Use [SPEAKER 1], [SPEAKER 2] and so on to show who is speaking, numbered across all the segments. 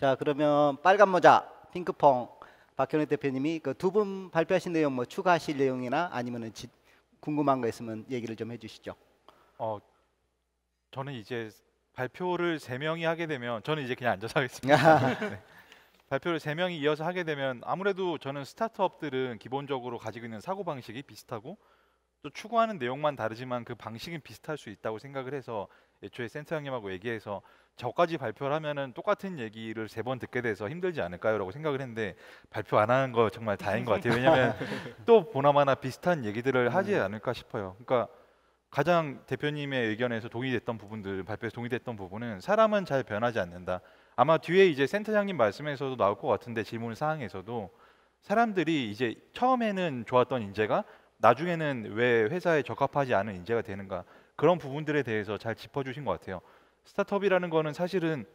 [SPEAKER 1] 자, 그러면 빨간 모자, 핑크퐁, 박현우 대표님이 그 두 분 발표하신 내용 뭐 추가하실 내용이나 아니면은 궁금한 거 있으면 얘기를 좀 해주시죠.
[SPEAKER 2] 어, 저는 이제 발표를 세 명이 하게 되면 저는 이제 그냥 앉아서 하겠습니다. 네. 발표를 세 명이 이어서 하게 되면 아무래도 저는 스타트업들은 기본적으로 가지고 있는 사고 방식이 비슷하고 또 추구하는 내용만 다르지만 그 방식은 비슷할 수 있다고 생각을 해서 애초에 센터 형님하고 얘기해서 저까지 발표를 하면은 똑같은 얘기를 세 번 듣게 돼서 힘들지 않을까요라고 생각을 했는데 발표 안 하는 거 정말 다행인 것 같아요. 왜냐하면 또 보나마나 비슷한 얘기들을 하지 않을까 싶어요. 그러니까 가장 대표님의 의견에서 동의됐던 부분들, 발표에서 동의됐던 부분은 사람은 잘 변하지 않는다. 아마 뒤에 이제 센터장님 말씀에서도 나올 것 같은데 질문 사항에서도 사람들이 이제 처음에는 좋았던 인재가 나중에는 왜 회사에 적합하지 않은 인재가 되는가, 그런 부분들에 대해서 잘 짚어주신 것 같아요. 스타트업이라는 거는 사실은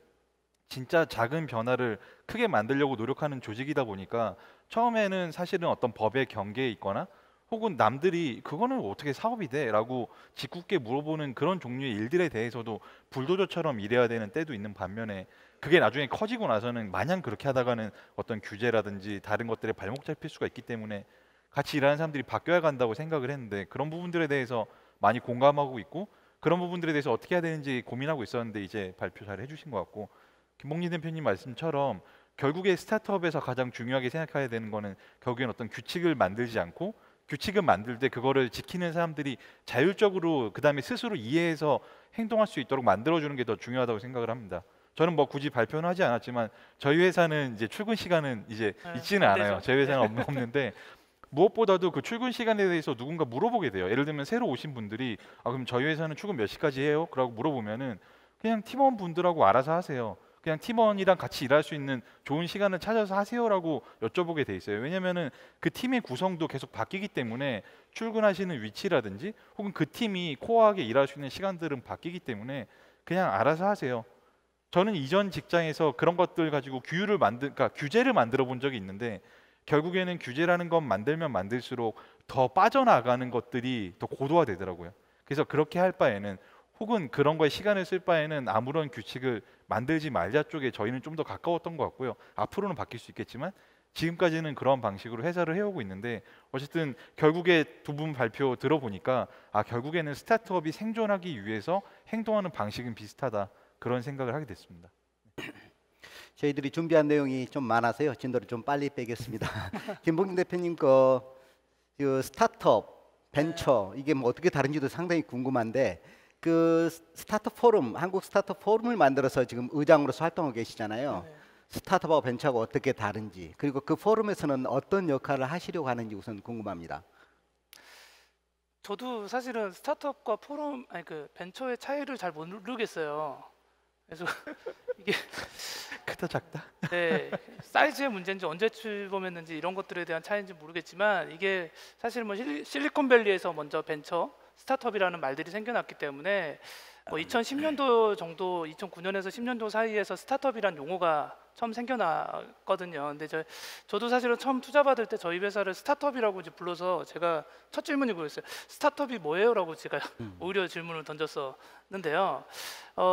[SPEAKER 2] 진짜 작은 변화를 크게 만들려고 노력하는 조직이다 보니까 처음에는 사실은 어떤 법의 경계에 있거나 혹은 남들이 그거는 어떻게 사업이 돼? 라고 짓궂게 물어보는 그런 종류의 일들에 대해서도 불도저처럼 일해야 되는 때도 있는 반면에 그게 나중에 커지고 나서는 마냥 그렇게 하다가는 어떤 규제라든지 다른 것들에 발목 잡힐 수가 있기 때문에 같이 일하는 사람들이 바뀌어야 간다고 생각을 했는데 그런 부분들에 대해서 많이 공감하고 있고 그런 부분들에 대해서 어떻게 해야 되는지 고민하고 있었는데 이제 발표 잘 해주신 것 같고, 김봉진 대표님 말씀처럼 결국에 스타트업에서 가장 중요하게 생각해야 되는 거는 결국엔 어떤 규칙을 만들지 않고 규칙을 만들 때 그거를 지키는 사람들이 자율적으로 그 다음에 스스로 이해해서 행동할 수 있도록 만들어주는 게 더 중요하다고 생각을 합니다. 저는 뭐 굳이 발표는 하지 않았지만 저희 회사는 이제 출근 시간은 이제 있지는
[SPEAKER 3] 안
[SPEAKER 2] 않아요.
[SPEAKER 3] 되죠.
[SPEAKER 2] 저희 회사는 없는데 무엇보다도 그 출근 시간에 대해서 누군가 물어보게 돼요. 예를 들면 새로 오신 분들이 그럼 저희 회사는 출근 몇 시까지 해요? 그러고 물어보면은 그냥 팀원 분들하고 알아서 하세요. 그냥 팀원이랑 같이 일할 수 있는 좋은 시간을 찾아서 하세요라고 여쭤보게 돼 있어요. 왜냐면은 그 팀의 구성도 계속 바뀌기 때문에 출근하시는 위치라든지 혹은 그 팀이 코어하게 일할 수 있는 시간들은 바뀌기 때문에 그냥 알아서 하세요. 저는 이전 직장에서 그런 것들 가지고 그러니까 규제를 만들어 본 적이 있는데 결국에는 규제라는 건 만들면 만들수록 더 빠져나가는 것들이 더 고도화되더라고요. 그래서 그렇게 할 바에는 혹은 그런 거에 시간을 쓸 바에는 아무런 규칙을 만들지 말자 쪽에 저희는 좀 더 가까웠던 것 같고요. 앞으로는 바뀔 수 있겠지만 지금까지는 그런 방식으로 회사를 해오고 있는데 어쨌든 결국에 두 분 발표 들어보니까 결국에는 스타트업이 생존하기 위해서 행동하는 방식은 비슷하다, 그런 생각을 하게 됐습니다.
[SPEAKER 1] 저희들이 준비한 내용이 좀 많아서요. 진도를 좀 빨리 빼겠습니다. 김봉진 대표님 그 스타트업, 벤처 이게 뭐 어떻게 다른지도 상당히 궁금한데 그 스타트업 포럼, 한국 스타트업 포럼을 만들어서 지금 의장으로서 활동하고 계시잖아요.
[SPEAKER 3] 네.
[SPEAKER 1] 스타트업하고 벤처가 어떻게 다른지 그리고 그 포럼에서는 어떤 역할을 하시려고 하는지 우선 궁금합니다.
[SPEAKER 3] 저도 사실은 스타트업과 포럼 아니 그 벤처의 차이를 잘 모르겠어요. 그래서 이게
[SPEAKER 2] 크다 작다?
[SPEAKER 3] 네, 사이즈의 문제인지 언제 출범했는지 이런 것들에 대한 차이인지 모르겠지만 이게 사실 뭐 실리콘밸리에서 먼저 벤처 스타트업이라는 말들이 생겨났기 때문에 뭐 2010년도 정도 2009년에서 10년도 사이에서 스타트업이란 용어가 처음 생겨났거든요. 근데 저도 사실은 처음 투자 받을 때 저희 회사를 스타트업이라고 이제 불러서 제가 첫 질문이 그랬어요. 스타트업이 뭐예요?라고 제가 오히려 질문을 던졌었는데요.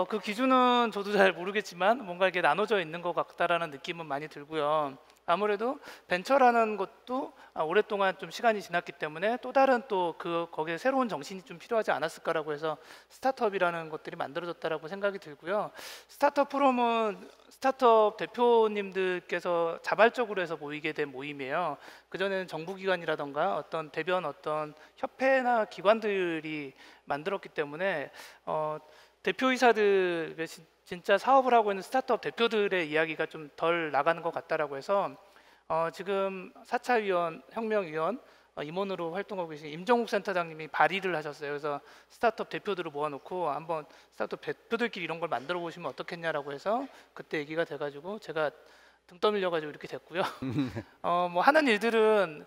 [SPEAKER 3] 그 기준은 저도 잘 모르겠지만 뭔가 이렇게 나눠져 있는 것 같다라는 느낌은 많이 들고요. 아무래도 벤처라는 것도 오랫동안 좀 시간이 지났기 때문에 또 다른 또 거기에 새로운 정신이 좀 필요하지 않았을까라고 해서 스타트업이라는 것들이 만들어졌다라고 생각이 들고요. 스타트업 포럼은 스타트업 대표님들께서 자발적으로 해서 모이게 된 모임이에요. 그전에는 정부기관이라던가 어떤 대변 어떤 협회나 기관들이 만들었기 때문에 대표이사들 진짜 사업을 하고 있는 스타트업 대표들의 이야기가 좀 덜 나가는 것 같다라고 해서 지금 4차 혁명위원 임원으로 활동하고 계신 임정욱 센터장님이 발의를 하셨어요. 그래서 스타트업 대표들을 모아놓고 한번 스타트업 대표들끼리 이런 걸 만들어 보시면 어떻겠냐라고 해서 그때 얘기가 돼가지고 제가 등 떠밀려가지고 이렇게 됐고요. 뭐 하는 일들은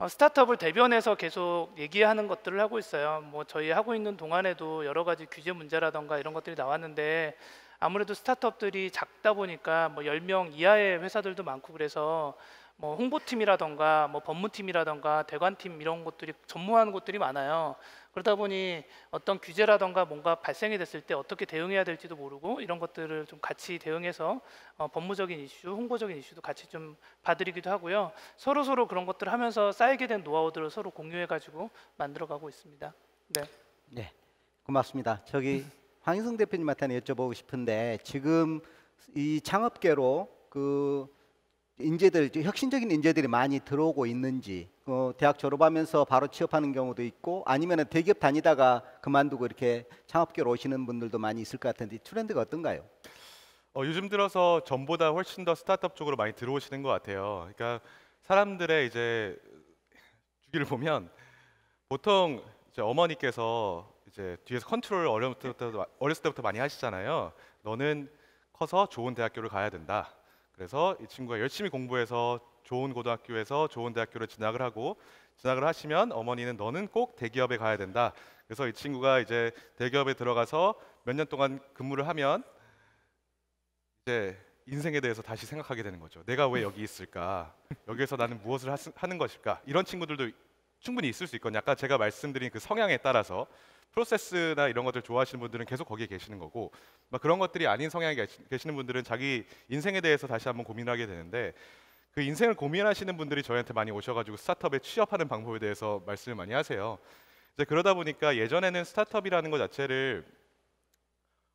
[SPEAKER 3] 스타트업을 대변해서 계속 얘기하는 것들을 하고 있어요. 뭐 저희 하고 있는 동안에도 여러 가지 규제 문제라던가 이런 것들이 나왔는데 아무래도 스타트업들이 작다 보니까 뭐 10명 이하의 회사들도 많고 그래서 뭐 홍보팀이라던가 뭐 법무팀이라던가 대관팀 이런 것들이 전무하는 곳들이 많아요. 그러다 보니 어떤 규제라던가 뭔가 발생이 됐을 때 어떻게 대응해야 될지도 모르고 이런 것들을 좀 같이 대응해서 법무적인 이슈, 홍보적인 이슈도 같이 좀 봐드리기도 하고요. 서로 그런 것들을 하면서 쌓이게 된 노하우들을 서로 공유해가지고 만들어가고 있습니다. 네.
[SPEAKER 1] 네, 고맙습니다. 저기 황희승 대표님한테 여쭤보고 싶은데 지금 이 창업계로 그 인재들, 혁신적인 인재들이 많이 들어오고 있는지, 대학 졸업하면서 바로 취업하는 경우도 있고 아니면 대기업 다니다가 그만두고 이렇게 창업계로 오시는 분들도 많이 있을 것 같은데 트렌드가 어떤가요?
[SPEAKER 4] 요즘 들어서 전보다 훨씬 더 스타트업 쪽으로 많이 들어오시는 것 같아요. 그러니까 사람들의 이제 주기를 보면 보통 이제 어머니께서 이제 뒤에서 컨트롤을 어렸을 때부터 많이 하시잖아요. 너는 커서 좋은 대학교를 가야 된다. 그래서 이 친구가 열심히 공부해서 좋은 고등학교에서 좋은 대학교를 진학을 하고 진학을 하시면 어머니는 너는 꼭 대기업에 가야 된다. 그래서 이 친구가 이제 대기업에 들어가서 몇 년 동안 근무를 하면 이제 인생에 대해서 다시 생각하게 되는 거죠. 내가 왜 여기 있을까? 여기에서 나는 무엇을 하는 것일까? 이런 친구들도 충분히 있을 수 있거든요. 아까 제가 말씀드린 그 성향에 따라서 프로세스나 이런 것들 좋아하시는 분들은 계속 거기에 계시는 거고 막 그런 것들이 아닌 성향에 계시는 분들은 자기 인생에 대해서 다시 한번 고민하게 되는데 그 인생을 고민하시는 분들이 저희한테 많이 오셔가지고 스타트업에 취업하는 방법에 대해서 말씀을 많이 하세요. 이제 그러다 보니까 예전에는 스타트업이라는 것 자체를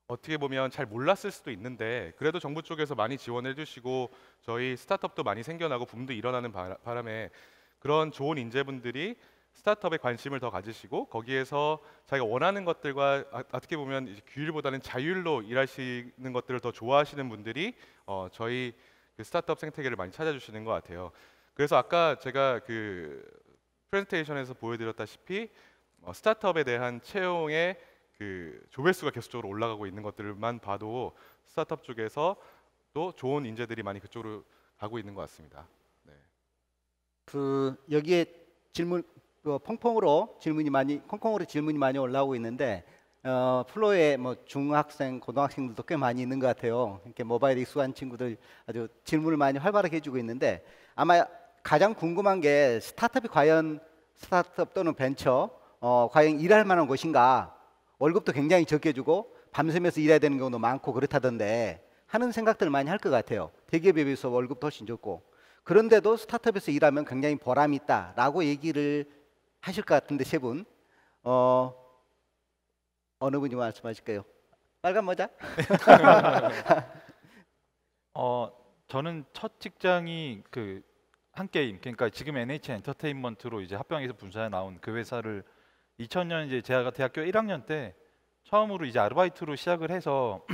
[SPEAKER 4] 어떻게 보면 잘 몰랐을 수도 있는데 그래도 정부 쪽에서 많이 지원해 주시고 저희 스타트업도 많이 생겨나고 붐도 일어나는 바람에 그런 좋은 인재분들이 스타트업에 관심을 더 가지시고 거기에서 자기가 원하는 것들과 어떻게 보면 이제 규율보다는 자율로 일하시는 것들을 더 좋아하시는 분들이 저희 그 스타트업 생태계를 많이 찾아주시는 것 같아요. 그래서 아까 제가 그 프레젠테이션에서 보여드렸다시피 스타트업에 대한 채용의 그 조회수가 계속적으로 올라가고 있는 것들만 봐도 스타트업 쪽에서 또 좋은 인재들이 많이 그쪽으로 가고 있는 것 같습니다. 네.
[SPEAKER 1] 그 여기에 질문 콩콩으로 질문이 많이 올라오고 있는데 플로에 뭐 중학생, 고등학생들도 꽤 많이 있는 것 같아요. 이렇게 모바일 익숙한 친구들 아주 질문을 많이 활발하게 해주고 있는데 아마 가장 궁금한 게 스타트업이 과연 스타트업 또는 벤처 과연 일할 만한 곳인가? 월급도 굉장히 적게 주고 밤새면서 일해야 되는 경우도 많고 그렇다던데 하는 생각들을 많이 할 것 같아요. 대기업에 비해서 월급도 훨씬 적고 그런데도 스타트업에서 일하면 굉장히 보람이 있다라고 얘기를 하실 것 같은데 세 분 어느 분이 말씀하실까요? 빨간 모자?
[SPEAKER 2] 저는 첫 직장이 그 한 게임, 그러니까 지금 NH 엔터테인먼트로 이제 합병해서 분사해 나온 그 회사를 2000년 이제 제가 대학교 1학년 때 처음으로 이제 아르바이트로 시작을 해서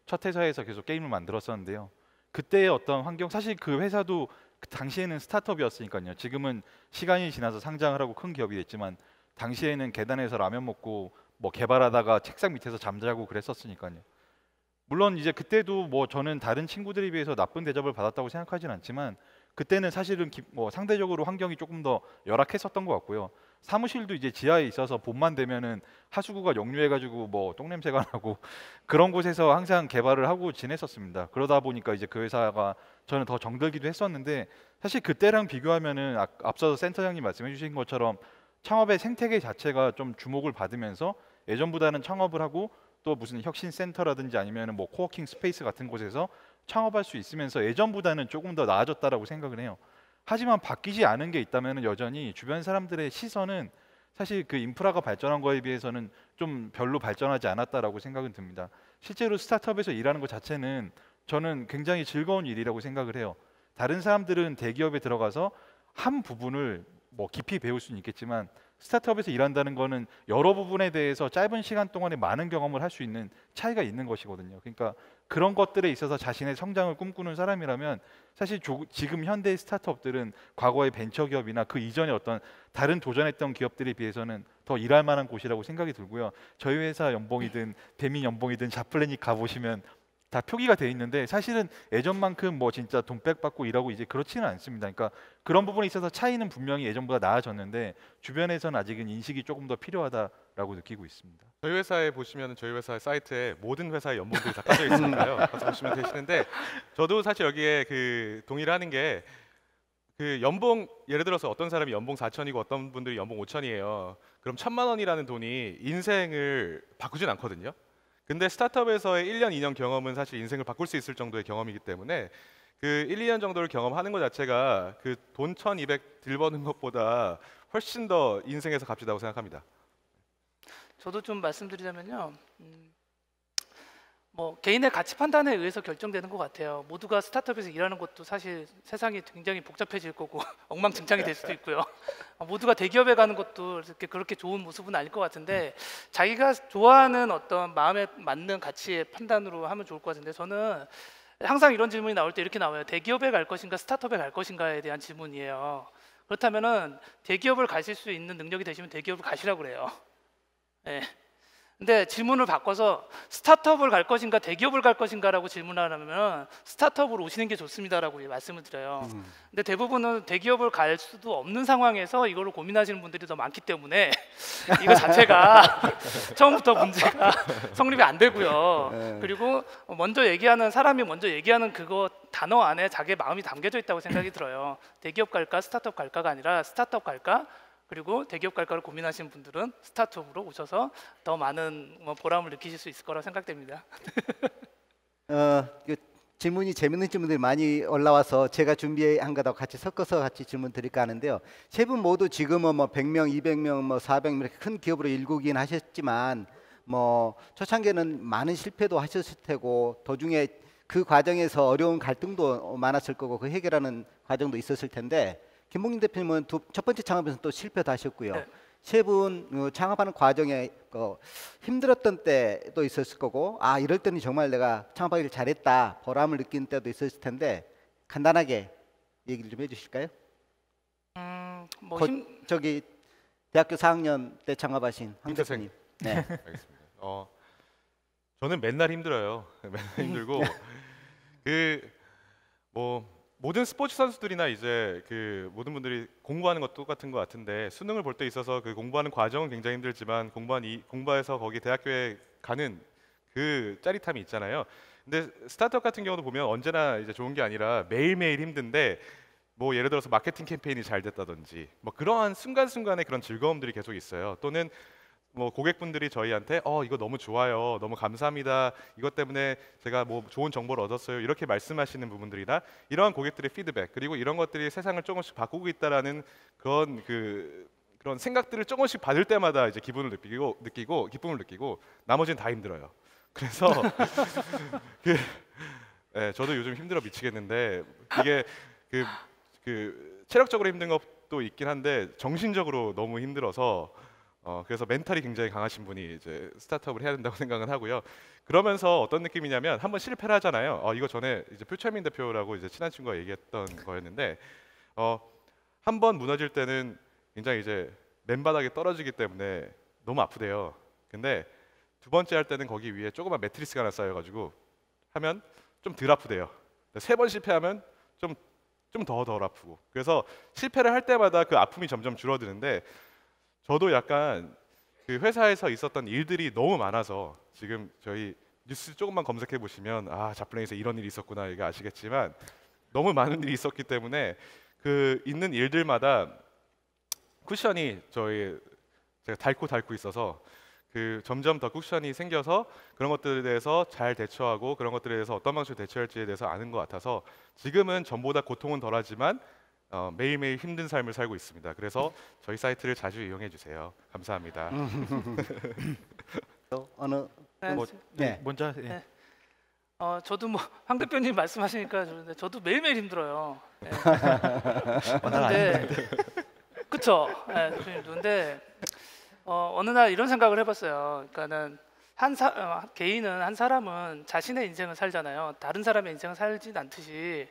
[SPEAKER 2] 첫 회사에서 계속 게임을 만들었었는데요. 그때의 어떤 환경, 사실 그 회사도 그 당시에는 스타트업이었으니까요. 지금은 시간이 지나서 상장을 하고 큰 기업이 됐지만 당시에는 계단에서 라면 먹고 뭐 개발하다가 책상 밑에서 잠자고 그랬었으니까요. 물론 이제 그때도 뭐 저는 다른 친구들에 비해서 나쁜 대접을 받았다고 생각하진 않지만 그때는 사실은 뭐 상대적으로 환경이 조금 더 열악했었던 것 같고요. 사무실도 이제 지하에 있어서 봄만 되면은 하수구가 역류해가지고 뭐 똥냄새가 나고 그런 곳에서 항상 개발을 하고 지냈었습니다. 그러다 보니까 이제 그 회사가 저는 더 정들기도 했었는데 사실 그때랑 비교하면은 앞서서 센터장님 말씀해주신 것처럼 창업의 생태계 자체가 좀 주목을 받으면서 예전보다는 창업을 하고 또 무슨 혁신 센터라든지 아니면은 뭐 코워킹 스페이스 같은 곳에서 창업할 수 있으면서 예전보다는 조금 더 나아졌다라고 생각을 해요. 하지만 바뀌지 않은 게 있다면 여전히 주변 사람들의 시선은 사실 그 인프라가 발전한 거에 비해서는 좀 별로 발전하지 않았다라고 생각은 듭니다. 실제로 스타트업에서 일하는 것 자체는 저는 굉장히 즐거운 일이라고 생각을 해요. 다른 사람들은 대기업에 들어가서 한 부분을 뭐 깊이 배울 수는 있겠지만 스타트업에서 일한다는 거는 여러 부분에 대해서 짧은 시간 동안에 많은 경험을 할 수 있는 차이가 있는 것이거든요. 그러니까 그런 것들에 있어서 자신의 성장을 꿈꾸는 사람이라면 사실 지금 현대의 스타트업들은 과거의 벤처기업이나 그 이전에 어떤 다른 도전했던 기업들에 비해서는 더 일할 만한 곳이라고 생각이 들고요. 저희 회사 연봉이든 배민 연봉이든 자플래닛 가보시면 다 표기가 돼 있는데 사실은 예전만큼 뭐 진짜 돈 빽받고 일하고 이제 그렇지는 않습니다. 그러니까 그런 부분에 있어서 차이는 분명히 예전보다 나아졌는데 주변에서는 아직은 인식이 조금 더 필요하다라고 느끼고 있습니다.
[SPEAKER 4] 저희 회사에 보시면 저희 회사 사이트에 모든 회사의 연봉들이 다 까져 있으니까요. 가서 보시면 되시는데 저도 사실 여기에 그 동의를 하는 게 그 연봉 예를 들어서 어떤 사람이 연봉 4천이고 어떤 분들이 연봉 5천이에요. 그럼 1,000만 원이라는 돈이 인생을 바꾸진 않거든요. 근데 스타트업에서의 1년, 2년 경험은 사실 인생을 바꿀 수 있을 정도의 경험이기 때문에 그 1, 2년 정도를 경험하는 것 자체가 그 돈 1,200 들버는 것보다 훨씬 더 인생에서 값지다고 생각합니다.
[SPEAKER 3] 저도 좀 말씀드리자면요. 뭐 개인의 가치 판단에 의해서 결정되는 것 같아요. 모두가 스타트업에서 일하는 것도 사실 세상이 굉장히 복잡해질 거고 엉망진창이 될 수도 있고요. 모두가 대기업에 가는 것도 그렇게 좋은 모습은 아닐 것 같은데 자기가 좋아하는 어떤 마음에 맞는 가치의 판단으로 하면 좋을 것 같은데 저는 항상 이런 질문이 나올 때 이렇게 나와요. 대기업에 갈 것인가 스타트업에 갈 것인가에 대한 질문이에요. 그렇다면은 대기업을 가실 수 있는 능력이 되시면 대기업을 가시라고 그래요. 네. 근데 질문을 바꿔서 스타트업을 갈 것인가 대기업을 갈 것인가라고 질문하려면 스타트업으로 오시는 게 좋습니다라고 말씀을 드려요. 근데 대부분은 대기업을 갈 수도 없는 상황에서 이걸로 고민하시는 분들이 더 많기 때문에 이거 자체가 처음부터 문제가 성립이 안 되고요. 그리고 먼저 얘기하는 사람이 먼저 얘기하는 그거 단어 안에 자기의 마음이 담겨져 있다고 생각이 들어요. 대기업 갈까 스타트업 갈까가 아니라 스타트업 갈까 그리고 대기업 갈까를 고민하시는 분들은 스타트업으로 오셔서 더 많은 보람을 느끼실 수 있을 거라고 생각됩니다.
[SPEAKER 1] 그 질문이 재밌는 질문들이 많이 올라와서 제가 준비한 거하고 같이 섞어서 같이 질문 드릴까 하는데요. 세 분 모두 지금은 뭐 100명, 200명, 뭐 400명 이렇게 큰 기업으로 일구긴 하셨지만 뭐 초창기에는 많은 실패도 하셨을 테고 도중에 그 과정에서 어려운 갈등도 많았을 거고 그 해결하는 과정도 있었을 텐데 김봉진 대표님은 첫 번째 창업에서 또 실패도 하셨고요.
[SPEAKER 3] 네.
[SPEAKER 1] 세 분 창업하는 과정에 힘들었던 때도 있었을 거고 아 이럴 때는 정말 내가 창업하기를 잘했다 보람을 느낀 때도 있었을 텐데 간단하게 얘기를 좀 해주실까요? 저기 대학교 4학년 때 창업하신 황 대표님. 네.
[SPEAKER 4] 알겠습니다. 저는 맨날 힘들어요. 맨날 힘들고 뭐 모든 스포츠 선수들이나 이제 그 모든 분들이 공부하는 것도 똑같은 것 같은데 수능을 볼 때 있어서 그 공부하는 과정은 굉장히 힘들지만 공부해서 거기 대학교에 가는 그 짜릿함이 있잖아요. 근데 스타트업 같은 경우도 보면 언제나 이제 좋은 게 아니라 매일매일 힘든데 뭐 예를 들어서 마케팅 캠페인이 잘 됐다든지 뭐 그러한 순간순간의 그런 즐거움들이 계속 있어요. 또는 뭐 고객분들이 저희한테 이거 너무 좋아요, 너무 감사합니다, 이것 때문에 제가 뭐 좋은 정보를 얻었어요 이렇게 말씀하시는 부분들이나 이러한 고객들의 피드백 그리고 이런 것들이 세상을 조금씩 바꾸고 있다라는 그런 생각들을 조금씩 받을 때마다 이제 기쁨을 느끼고 나머지는 다 힘들어요. 그래서 저도 요즘 힘들어 미치겠는데 이게 체력적으로 힘든 것도 있긴 한데 정신적으로 너무 힘들어서 그래서 멘탈이 굉장히 강하신 분이 이제 스타트업을 해야 된다고 생각은 하고요. 그러면서 어떤 느낌이냐면 한번 실패를 하잖아요. 이거 전에 이제 표철민 대표라고 이제 친한 친구가 얘기했던 거였는데 한번 무너질 때는 굉장히 이제 맨바닥에 떨어지기 때문에 너무 아프대요. 근데 두 번째 할 때는 거기 위에 조그만 매트리스가 하나 쌓여가지고 하면 좀 덜 아프대요. 세 번 실패하면 좀 덜 아프고 그래서 실패를 할 때마다 그 아픔이 점점 줄어드는데 저도 약간 그 회사에서 있었던 일들이 너무 많아서 지금 저희 뉴스 조금만 검색해 보시면 자플랭에서 이런 일이 있었구나 이게 아시겠지만 너무 많은 일이 있었기 때문에 그 있는 일들마다 쿠션이 제가 닳고 있어서 그 점점 더 쿠션이 생겨서 그런 것들에 대해서 잘 대처하고 그런 것들에 대해서 어떤 방식으로 대처할지에 대해서 아는 것 같아서 지금은 전보다 고통은 덜하지만 매일매일 힘든 삶을 살고 있습니다. 그래서 저희 사이트를 자주 이용해 주세요. 감사합니다.
[SPEAKER 1] 또 어느
[SPEAKER 3] 네.
[SPEAKER 2] 먼저
[SPEAKER 3] 네. 저도 뭐 황 대표님 말씀하시니까 그런데 저도 매일매일 힘들어요. 네. 근데 그쵸? 네, 대표님도 근데 어느 날 이런 생각을 해봤어요. 그러니까는 개인은 한 사람은 자신의 인생을 살잖아요. 다른 사람의 인생을 살진 않듯이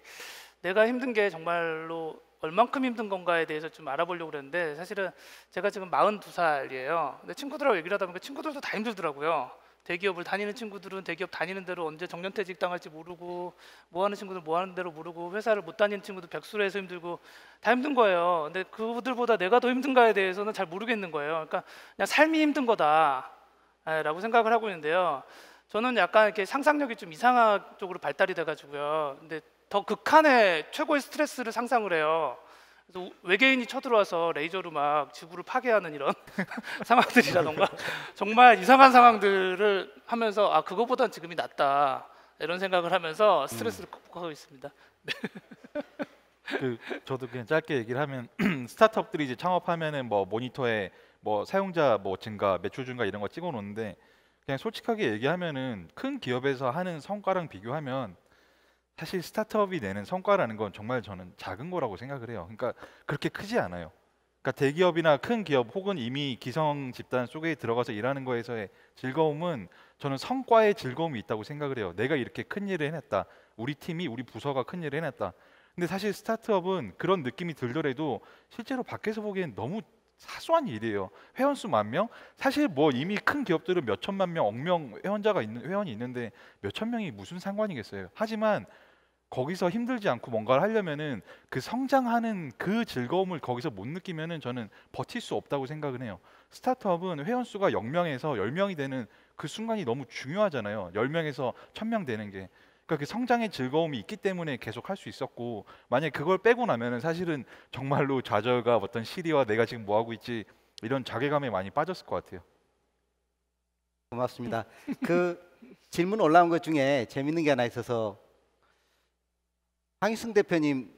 [SPEAKER 3] 내가 힘든 게 정말로 얼만큼 힘든 건가에 대해서 좀 알아보려고 그랬는데 사실은 제가 지금 42살이에요. 근데 친구들하고 얘기를 하다 보니까 친구들도 다 힘들더라고요. 대기업을 다니는 친구들은 대기업 다니는 대로 언제 정년퇴직 당할지 모르고 뭐 하는 친구들 뭐 하는 대로 모르고 회사를 못 다니는 친구들 백수로 해서 힘들고 다 힘든 거예요. 근데 그들보다 내가 더 힘든가에 대해서는 잘 모르겠는 거예요. 그러니까 그냥 삶이 힘든 거다 라고 생각을 하고 있는데요. 저는 약간 이렇게 상상력이 좀 이상한 쪽으로 발달이 돼가지고요. 근데 더 극한의 최고의 스트레스를 상상을 해요. 그래서 외계인이 쳐들어와서 레이저로 막 지구를 파괴하는 이런 상황들이라던가 정말 이상한 상황들을 하면서 아 그거보단 지금이 낫다 이런 생각을 하면서 스트레스를 극복하고 있습니다.
[SPEAKER 2] 저도 그냥 짧게 얘기를 하면 스타트업들이 이제 창업하면은 뭐 모니터에 뭐 사용자 뭐 증가, 매출 증가 이런 거 찍어 놓는데 그냥 솔직하게 얘기하면은 큰 기업에서 하는 성과랑 비교하면 사실 스타트업이 내는 성과라는 건 정말 저는 작은 거라고 생각을 해요. 그러니까 그렇게 크지 않아요. 그러니까 대기업이나 큰 기업 혹은 이미 기성 집단 속에 들어가서 일하는 거에서의 즐거움은 저는 성과의 즐거움이 있다고 생각을 해요. 내가 이렇게 큰 일을 해냈다. 우리 팀이 우리 부서가 큰 일을 해냈다. 근데 사실 스타트업은 그런 느낌이 들더라도 실제로 밖에서 보기엔 너무 사소한 일이에요. 회원 수 10,000명? 사실 뭐 이미 큰 기업들은 몇 천만 명, 억명 회원이 있는데 몇 천 명이 무슨 상관이겠어요. 하지만 거기서 힘들지 않고 뭔가를 하려면은 그 성장하는 그 즐거움을 거기서 못 느끼면은 저는 버틸 수 없다고 생각을 해요. 스타트업은 회원 수가 0명에서 10명이 되는 그 순간이 너무 중요하잖아요. 10명에서 1,000명 되는 게. 그러니까 그 성장의 즐거움이 있기 때문에 계속 할 수 있었고 만약에 그걸 빼고 나면은 사실은 정말로 좌절과 어떤 시리와 내가 지금 뭐 하고 있지 이런 자괴감에 많이 빠졌을 것 같아요.
[SPEAKER 1] 고맙습니다. 그 질문 올라온 것 중에 재밌는 게 하나 있어서 황희승 대표님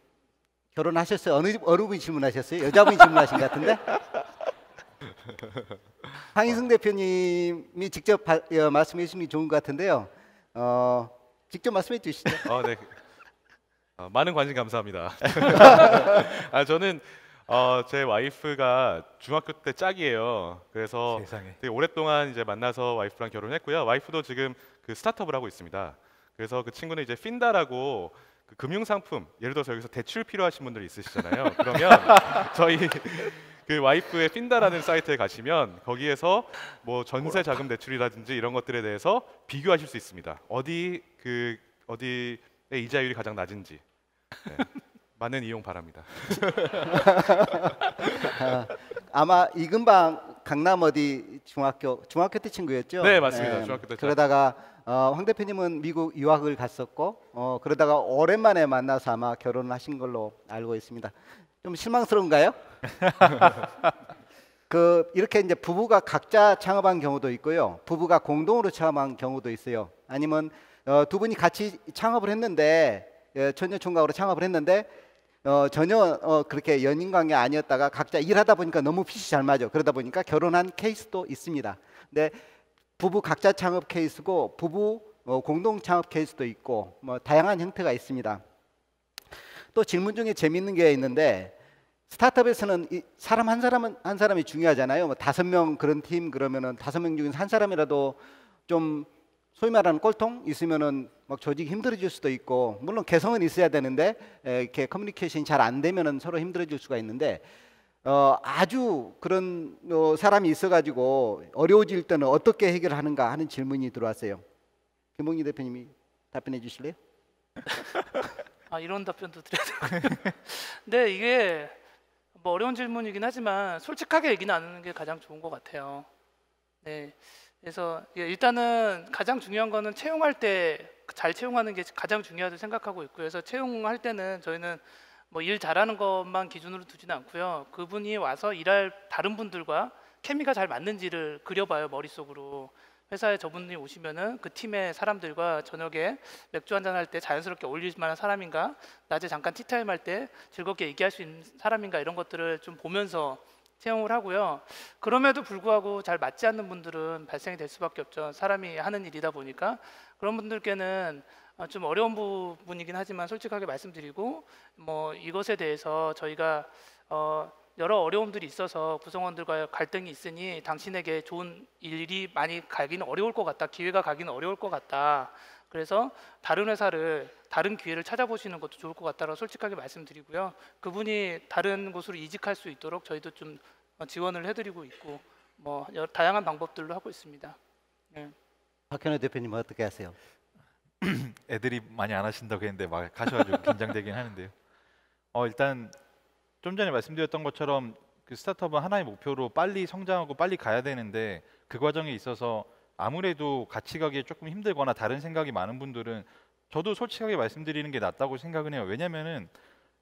[SPEAKER 1] 결혼하셨어요? 어느 분이 질문하셨어요? 여자분이 질문하신 것 같은데? 황희승 대표님이 직접 말씀해 주시는 게 좋은 것 같은데요. 직접 말씀해 주시죠.
[SPEAKER 4] 네. 많은 관심 감사합니다. 저는 제 와이프가 중학교 때 짝이에요. 그래서
[SPEAKER 2] 세상에.
[SPEAKER 4] 되게 오랫동안 이제 만나서 와이프랑 결혼했고요. 와이프도 지금 그 스타트업을 하고 있습니다. 그래서 그 친구는 이제 핀다라고 그 금융 상품, 예를 들어서 여기서 대출 필요하신 분들이 있으시잖아요. 그러면 저희 그 와이프의 핀다라는 사이트에 가시면 거기에서 뭐 전세 자금 대출이라든지 이런 것들에 대해서 비교하실 수 있습니다. 어디의 이자율이 가장 낮은지. 네. 많은 이용 바랍니다.
[SPEAKER 1] 아마 이근방 강남 어디 중학교 때 친구였죠?
[SPEAKER 4] 네, 맞습니다. 중학교 때
[SPEAKER 1] 그러다가 황 대표님은 미국 유학을 갔었고 그러다가 오랜만에 만나서 아마 결혼을 하신 걸로 알고 있습니다. 좀 실망스러운가요? 이렇게 이제 부부가 각자 창업한 경우도 있고요. 부부가 공동으로 창업한 경우도 있어요. 아니면 두 분이 같이 창업을 했는데 처녀 총각으로 창업을 했는데 전혀 그렇게 연인 관계 아니었다가 각자 일하다 보니까 너무 핏이 잘 맞아. 그러다 보니까 결혼한 케이스도 있습니다. 근데 부부 각자 창업 케이스고 부부 공동 창업 케이스도 있고 뭐 다양한 형태가 있습니다. 또 질문 중에 재밌는 게 있는데 스타트업에서는 사람 한 사람이 중요하잖아요. 뭐 5명 그런 팀 그러면은 5명 중에 한 사람이라도 좀 소위 말하는 꼴통 있으면은 막 조직이 힘들어질 수도 있고 물론 개성은 있어야 되는데 이렇게 커뮤니케이션이 잘 안 되면은 서로 힘들어질 수가 있는데 아주 그런 사람이 있어가지고 어려워질 때는 어떻게 해결하는가 하는 질문이 들어왔어요. 김봉기 대표님이 답변해 주실래요?
[SPEAKER 3] 이런 답변도 드려야 돼요. 근데 이게 뭐 어려운 질문이긴 하지만 솔직하게 얘기 나누는 게 가장 좋은 것 같아요. 네. 그래서 일단은 가장 중요한 거는 채용할 때 잘 채용하는 게 가장 중요하다고 생각하고 있고요. 그래서 채용할 때는 저희는 뭐 일 잘하는 것만 기준으로 두지는 않고요. 그분이 와서 일할 다른 분들과 케미가 잘 맞는지를 그려봐요, 머릿속으로. 회사에 저분이 오시면은 그 팀의 사람들과 저녁에 맥주 한잔 할 때 자연스럽게 어울릴 만한 사람인가, 낮에 잠깐 티타임 할 때 즐겁게 얘기할 수 있는 사람인가, 이런 것들을 좀 보면서 채용을 하고요. 그럼에도 불구하고 잘 맞지 않는 분들은 발생이 될 수밖에 없죠. 사람이 하는 일이다 보니까. 그런 분들께는 좀 어려운 부분이긴 하지만 솔직하게 말씀드리고, 뭐 이것에 대해서 저희가 여러 어려움들이 있어서 구성원들과의 갈등이 있으니 당신에게 좋은 일이 많이 가기는 어려울 것 같다, 기회가 가기는 어려울 것 같다, 그래서 다른 회사를, 다른 기회를 찾아보시는 것도 좋을 것 같다라고 솔직하게 말씀드리고요. 그분이 다른 곳으로 이직할 수 있도록 저희도 좀 지원을 해드리고 있고, 뭐 다양한 방법들로 하고 있습니다. 네.
[SPEAKER 1] 박현우 대표님 어떻게 하세요?
[SPEAKER 2] 애들이 많이 안 하신다고 했는데 막 가셔가지고 긴장되긴 하는데요. 일단 좀 전에 말씀드렸던 것처럼 그 스타트업은 하나의 목표로 빨리 성장하고 빨리 가야 되는데 그 과정에 있어서 아무래도 같이 가기에 조금 힘들거나 다른 생각이 많은 분들은 저도 솔직하게 말씀드리는 게 낫다고 생각은 해요. 왜냐면은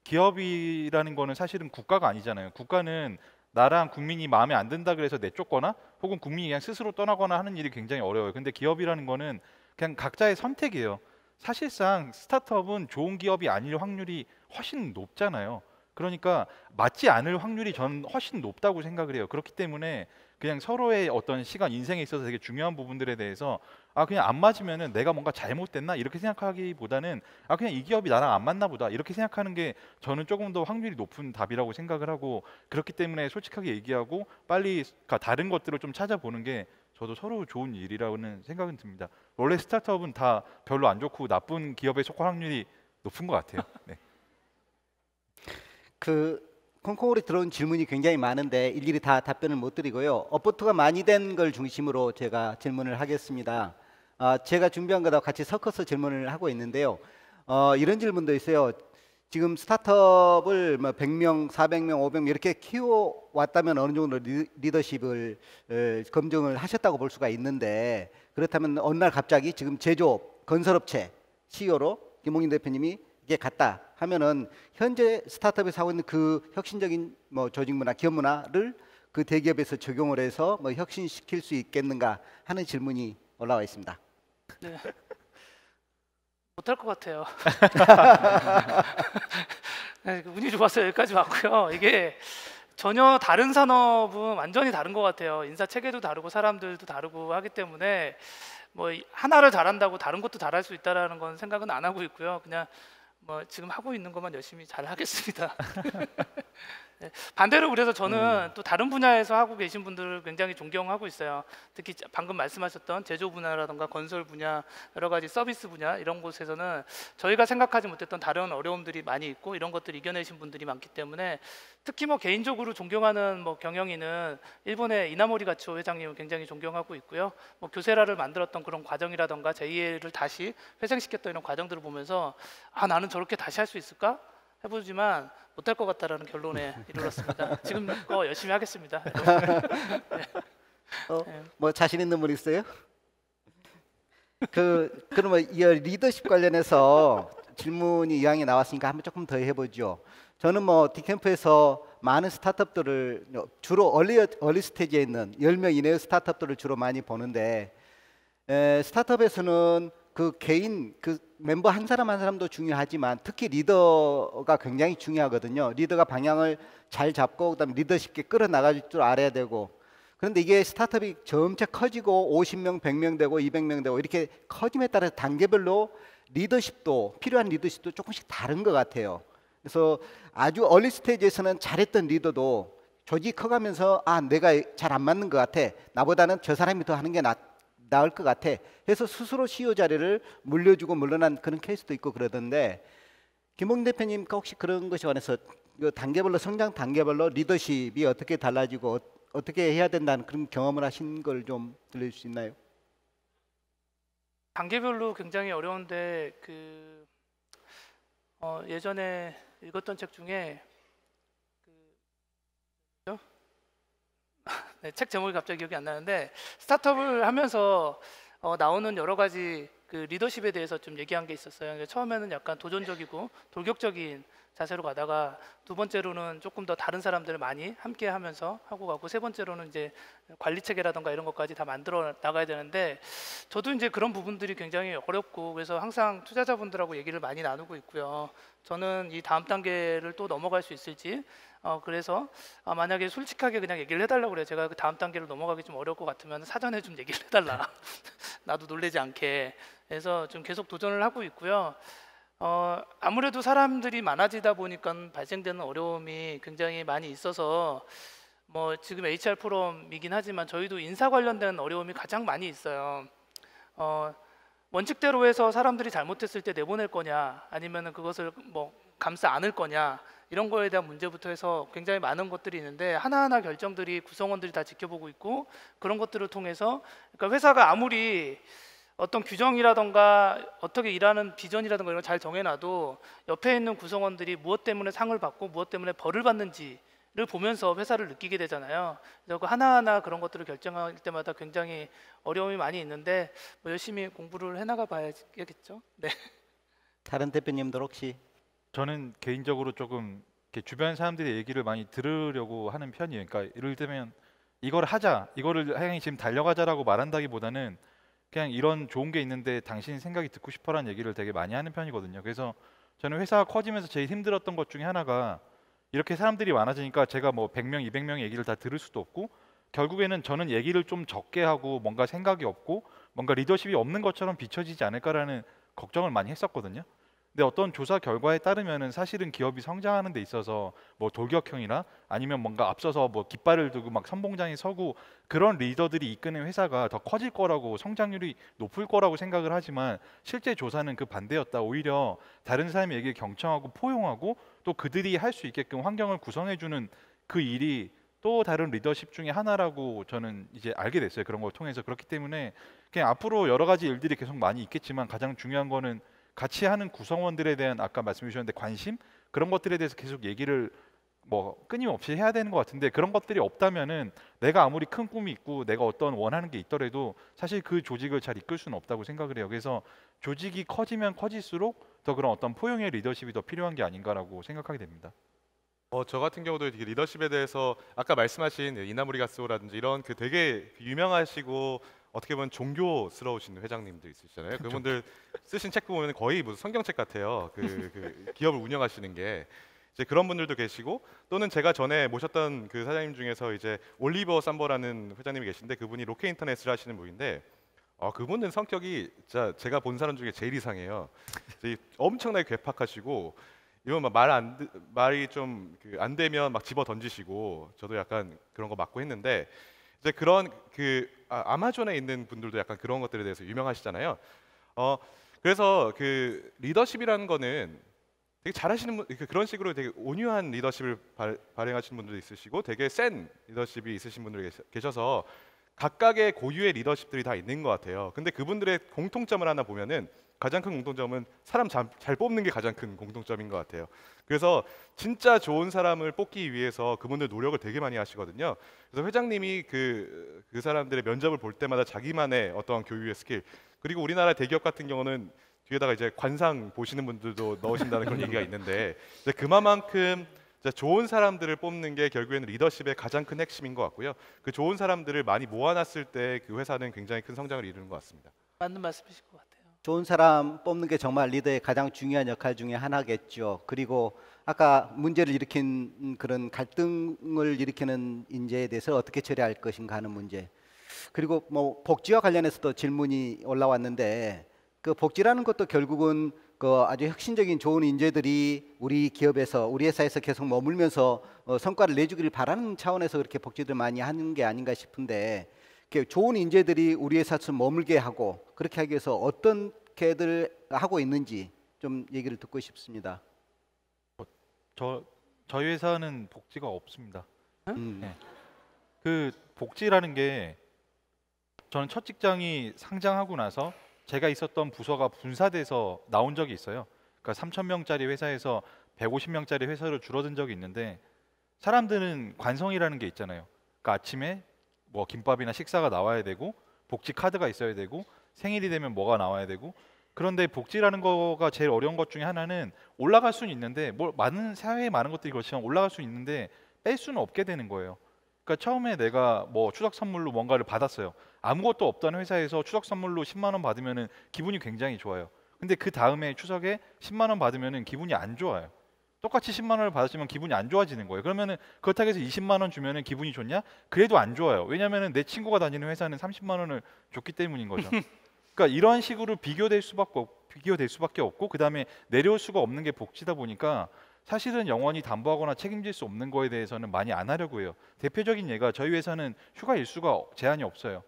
[SPEAKER 2] 기업이라는 거는 사실은 국가가 아니잖아요. 국가는 나랑 국민이 마음에 안 든다 그래서 내쫓거나 혹은 국민이 그냥 스스로 떠나거나 하는 일이 굉장히 어려워요. 근데 기업이라는 거는 그냥 각자의 선택이에요. 사실상 스타트업은 좋은 기업이 아닐 확률이 훨씬 높잖아요. 그러니까 맞지 않을 확률이 저는 훨씬 높다고 생각을 해요. 그렇기 때문에 그냥 서로의 어떤 시간, 인생에 있어서 되게 중요한 부분들에 대해서 그냥 안 맞으면은 내가 뭔가 잘못됐나 이렇게 생각하기보다는 그냥 이 기업이 나랑 안 맞나 보다 이렇게 생각하는 게 저는 조금 더 확률이 높은 답이라고 생각을 하고, 그렇기 때문에 솔직하게 얘기하고 빨리 다른 것들을 좀 찾아보는 게 저도 서로 좋은 일이라고는 생각은 듭니다. 원래 스타트업은 다 별로 안 좋고 나쁜 기업에 속할 확률이 높은 것 같아요. 네.
[SPEAKER 1] 콩콩으로 들어온 질문이 굉장히 많은데 일일이 다 답변을 못 드리고요. 업보트가 많이 된 걸 중심으로 제가 질문을 하겠습니다. 제가 준비한 거다 같이 섞어서 질문을 하고 있는데요. 이런 질문도 있어요. 지금 스타트업을 100명, 400명, 500명 이렇게 키워왔다면 어느 정도 리더십을 검증을 하셨다고 볼 수가 있는데, 그렇다면 어느 날 갑자기 지금 제조업, 건설업체 CEO로 김홍인 대표님이 이게 갔다 하면은 현재 스타트업에서 하고 있는 그 혁신적인 조직 문화, 기업 문화를 그 대기업에서 적용을 해서 혁신시킬 수 있겠는가 하는 질문이 올라와 있습니다.
[SPEAKER 3] 네. 못할 것 같아요. 네, 운이 좋았어요. 여기까지 왔고요. 이게 전혀 다른 산업은 완전히 다른 것 같아요. 인사 체계도 다르고 사람들도 다르고 하기 때문에 하나를 잘한다고 다른 것도 잘할 수 있다라는 건 생각은 안 하고 있고요. 그냥 지금 하고 있는 것만 열심히 잘 하겠습니다. 네. 반대로 그래서 저는 또 다른 분야에서 하고 계신 분들을 굉장히 존경하고 있어요. 특히 방금 말씀하셨던 제조 분야라든가 건설 분야, 여러 가지 서비스 분야 이런 곳에서는 저희가 생각하지 못했던 다른 어려움들이 많이 있고 이런 것들을 이겨내신 분들이 많기 때문에, 특히 개인적으로 존경하는 경영인은 일본의 이나모리 가츠오 회장님을 굉장히 존경하고 있고요. 교세라를 만들었던 그런 과정이라든가 제2를 다시 회생시켰던 이런 과정들을 보면서 나는 저렇게 다시 할 수 있을까? 해보지만 못할 것 같다라는 결론에 이르렀습니다. 지금 열심히 하겠습니다. 네.
[SPEAKER 1] 자신 있는 분 있어요? 그러면 이 리더십 관련해서 질문이 이왕에 나왔으니까 한번 조금 더 해보죠. 저는 디캠프에서 많은 스타트업들을 주로 얼리 스테이지에 있는 10명 이내의 스타트업들을 주로 많이 보는데, 스타트업에서는 개인 멤버 한 사람 한 사람도 중요하지만 특히 리더가 굉장히 중요하거든요. 리더가 방향을 잘 잡고 그다음에 리더십 있게 끌어나갈 줄 알아야 되고, 그런데 이게 스타트업이 점차 커지고 50명, 100명 되고 200명 되고 이렇게 커짐에 따라서 단계별로 필요한 리더십도 조금씩 다른 것 같아요. 그래서 아주 얼리 스테이지에서는 잘했던 리더도 조직이 커가면서 내가 잘 안 맞는 것 같아, 나보다는 저 사람이 더 하는 게 나을 것 같아 해서 스스로 CEO 자리를 물려주고 물러난 그런 케이스도 있고 그러던데, 김홍인 대표님 혹시 그런 것에 관해서 단계별로 성장 단계별로 리더십이 어떻게 달라지고 어떻게 해야 된다는 그런 경험을 하신 걸 좀 들려줄 수 있나요?
[SPEAKER 3] 단계별로 굉장히 어려운데 예전에 읽었던 책 중에 네, 책 제목이 갑자기 기억이 안 나는데, 스타트업을 하면서 나오는 여러 가지 리더십에 대해서 좀 얘기한 게 있었어요. 처음에는 약간 도전적이고 돌격적인 자세로 가다가 두 번째로는 조금 더 다른 사람들을 많이 함께 하면서 하고 가고, 세 번째로는 이제 관리 체계라든가 이런 것까지 다 만들어 나가야 되는데, 저도 이제 그런 부분들이 굉장히 어렵고 그래서 항상 투자자분들하고 얘기를 많이 나누고 있고요. 저는 이 다음 단계를 또 넘어갈 수 있을지, 그래서 만약에 솔직하게 그냥 얘기를 해달라고 그래요. 제가 그 다음 단계를 넘어가기 좀 어려울 것 같으면 사전에 좀 얘기를 해달라. 나도 놀라지 않게. 그래서 좀 계속 도전을 하고 있고요. 아무래도 사람들이 많아지다 보니까 발생되는 어려움이 굉장히 많이 있어서 지금 HR 포럼이긴 하지만 저희도 인사 관련된 어려움이 가장 많이 있어요. 원칙대로 해서 사람들이 잘못했을 때 내보낼 거냐, 아니면 그것을 감싸 안을 거냐, 이런 거에 대한 문제부터 해서 굉장히 많은 것들이 있는데, 하나하나 결정들이 구성원들이 다 지켜보고 있고, 그런 것들을 통해서 그러니까 회사가 아무리 어떤 규정이라던가 어떻게 일하는 비전이라든가 이런 걸 잘 정해놔도 옆에 있는 구성원들이 무엇 때문에 상을 받고 무엇 때문에 벌을 받는지를 보면서 회사를 느끼게 되잖아요. 그래서 그 하나하나 그런 것들을 결정할 때마다 굉장히 어려움이 많이 있는데 열심히 공부를 해나가 봐야겠죠. 네.
[SPEAKER 1] 다른 대표님들 혹시
[SPEAKER 2] 저는 개인적으로 조금 이렇게 주변 사람들의 얘기를 많이 들으려고 하는 편이에요. 그러니까 예를 들면 이걸 하자, 이거를 향해 지금 달려가자라고 말한다기보다는 그냥 이런 좋은 게 있는데 당신 생각이 듣고 싶어라는 얘기를 되게 많이 하는 편이거든요. 그래서 저는 회사가 커지면서 제일 힘들었던 것 중에 하나가 이렇게 사람들이 많아지니까 제가 뭐 100명, 200명의 얘기를 다 들을 수도 없고 결국에는 저는 얘기를 좀 적게 하고 뭔가 생각이 없고 뭔가 리더십이 없는 것처럼 비춰지지 않을까라는 걱정을 많이 했었거든요. 근데 어떤 조사 결과에 따르면은 사실은 기업이 성장하는 데 있어서 뭐 돌격형이나 아니면 뭔가 앞서서 뭐 깃발을 들고 막 선봉장에 서고 그런 리더들이 이끄는 회사가 더 커질 거라고 성장률이 높을 거라고 생각을 하지만 실제 조사는 그 반대였다. 오히려 다른 사람의 얘기를 경청하고 포용하고 또 그들이 할 수 있게끔 환경을 구성해 주는 그 일이 또 다른 리더십 중에 하나라고 저는 이제 알게 됐어요. 그런 걸 통해서. 그렇기 때문에 그냥 앞으로 여러 가지 일들이 계속 많이 있겠지만 가장 중요한 거는 같이 하는 구성원들에 대한 아까 말씀해 주셨는데 관심 그런 것들에 대해서 계속 얘기를 뭐 끊임없이 해야 되는 것 같은데 그런 것들이 없다면은 내가 아무리 큰 꿈이 있고 내가 어떤 원하는 게 있더라도 사실 그 조직을 잘 이끌 수는 없다고 생각을 해요. 그래서 조직이 커지면 커질수록 더 그런 어떤 포용의 리더십이 더 필요한 게 아닌가라고 생각하게 됩니다.
[SPEAKER 4] 저 같은 경우도 이게 리더십에 대해서 아까 말씀하신 이나무리 가스오라든지 이런 그 되게 유명하시고 어떻게 보면 종교스러우신 회장님들 있으시잖아요. 그분들 쓰신 책 보면 거의 무슨 성경책 같아요. 그 기업을 운영하시는 게 이제 그런 분들도 계시고 또는 제가 전에 모셨던 그 사장님 중에서 이제 올리버 삼버라는 회장님이 계신데 그분이 로케 인터넷을 하시는 분인데 그분은 성격이 진짜 제가 본 사람 중에 제일 이상해요. 이제 엄청나게 괴팍하시고 이건 막 말이 좀 안 되면 막 집어 던지시고 저도 약간 그런 거 맞고 했는데 이제 그런 아마존에 있는 분들도 약간 그런 것들에 대해서 유명하시잖아요. 그래서 그 리더십이라는 거는 되게 잘하시는 분 그런 식으로 되게 온유한 리더십을 발행하시는 분들도 있으시고 되게 센 리더십이 있으신 분들이 계셔서 각각의 고유의 리더십들이 다 있는 것 같아요. 근데 그분들의 공통점을 하나 보면은 가장 큰 공통점은 사람 잘 뽑는 게 가장 큰 공통점인 것 같아요. 그래서 진짜 좋은 사람을 뽑기 위해서 그분들 노력을 되게 많이 하시거든요. 그래서 회장님이 그 사람들의 면접을 볼 때마다 자기만의 어떤 교육의 스킬 그리고 우리나라 대기업 같은 경우는 뒤에다가 이제 관상 보시는 분들도 넣으신다는 그런 얘기가 있는데 이제 그만큼 좋은 사람들을 뽑는 게 결국에는 리더십의 가장 큰 핵심인 것 같고요. 그 좋은 사람들을 많이 모아놨을 때 그 회사는 굉장히 큰 성장을 이루는 것 같습니다.
[SPEAKER 3] 맞는 말씀이실 것 같아요.
[SPEAKER 1] 좋은 사람 뽑는 게 정말 리더의 가장 중요한 역할 중에 하나겠죠. 그리고 아까 문제를 일으킨 그런 갈등을 일으키는 인재에 대해서 어떻게 처리할 것인가 하는 문제. 그리고 뭐 복지와 관련해서도 질문이 올라왔는데 그 복지라는 것도 결국은 그 아주 혁신적인 좋은 인재들이 우리 기업에서 우리 회사에서 계속 머물면서 성과를 내주기를 바라는 차원에서 그렇게 복지를 많이 하는 게 아닌가 싶은데 좋은 인재들이 우리 회사에서 머물게 하고 그렇게 하기 위해서 어떤 계획을 하고 있는지 좀 얘기를 듣고 싶습니다.
[SPEAKER 2] 저희 회사는 복지가 없습니다. 네. 그 복지라는 게 저는 첫 직장이 상장하고 나서 제가 있었던 부서가 분사돼서 나온 적이 있어요. 그러니까 3,000명짜리 회사에서 150명짜리 회사로 줄어든 적이 있는데 사람들은 관성이라는 게 있잖아요. 그러니까 아침에 뭐 김밥이나 식사가 나와야 되고 복지 카드가 있어야 되고 생일이 되면 뭐가 나와야 되고 그런데 복지라는 거가 제일 어려운 것 중에 하나는 올라갈 수는 있는데 뭐 많은 사회에 많은 것들이 그렇지만 올라갈 수 있는데 뺄 수는 없게 되는 거예요. 그러니까 처음에 내가 뭐 추석 선물로 뭔가를 받았어요. 아무것도 없던 회사에서 추석 선물로 10만 원 받으면은 기분이 굉장히 좋아요. 근데 그 다음에 추석에 10만 원 받으면은 기분이 안 좋아요. 똑같이 10만 원을 받았지만 기분이 안 좋아지는 거예요. 그러면은 그렇다고 해서 20만 원 주면은 기분이 좋냐? 그래도 안 좋아요. 왜냐면은 내 친구가 다니는 회사는 30만 원을 줬기 때문인 거죠. 그러니까 이런 식으로 비교될 수밖에 없고 그다음에 내려올 수가 없는 게 복지다 보니까 사실은 영원히 담보하거나 책임질 수 없는 거에 대해서는 많이 안 하려고 해요. 대표적인 예가 저희 회사는 휴가 일수가 제한이 없어요.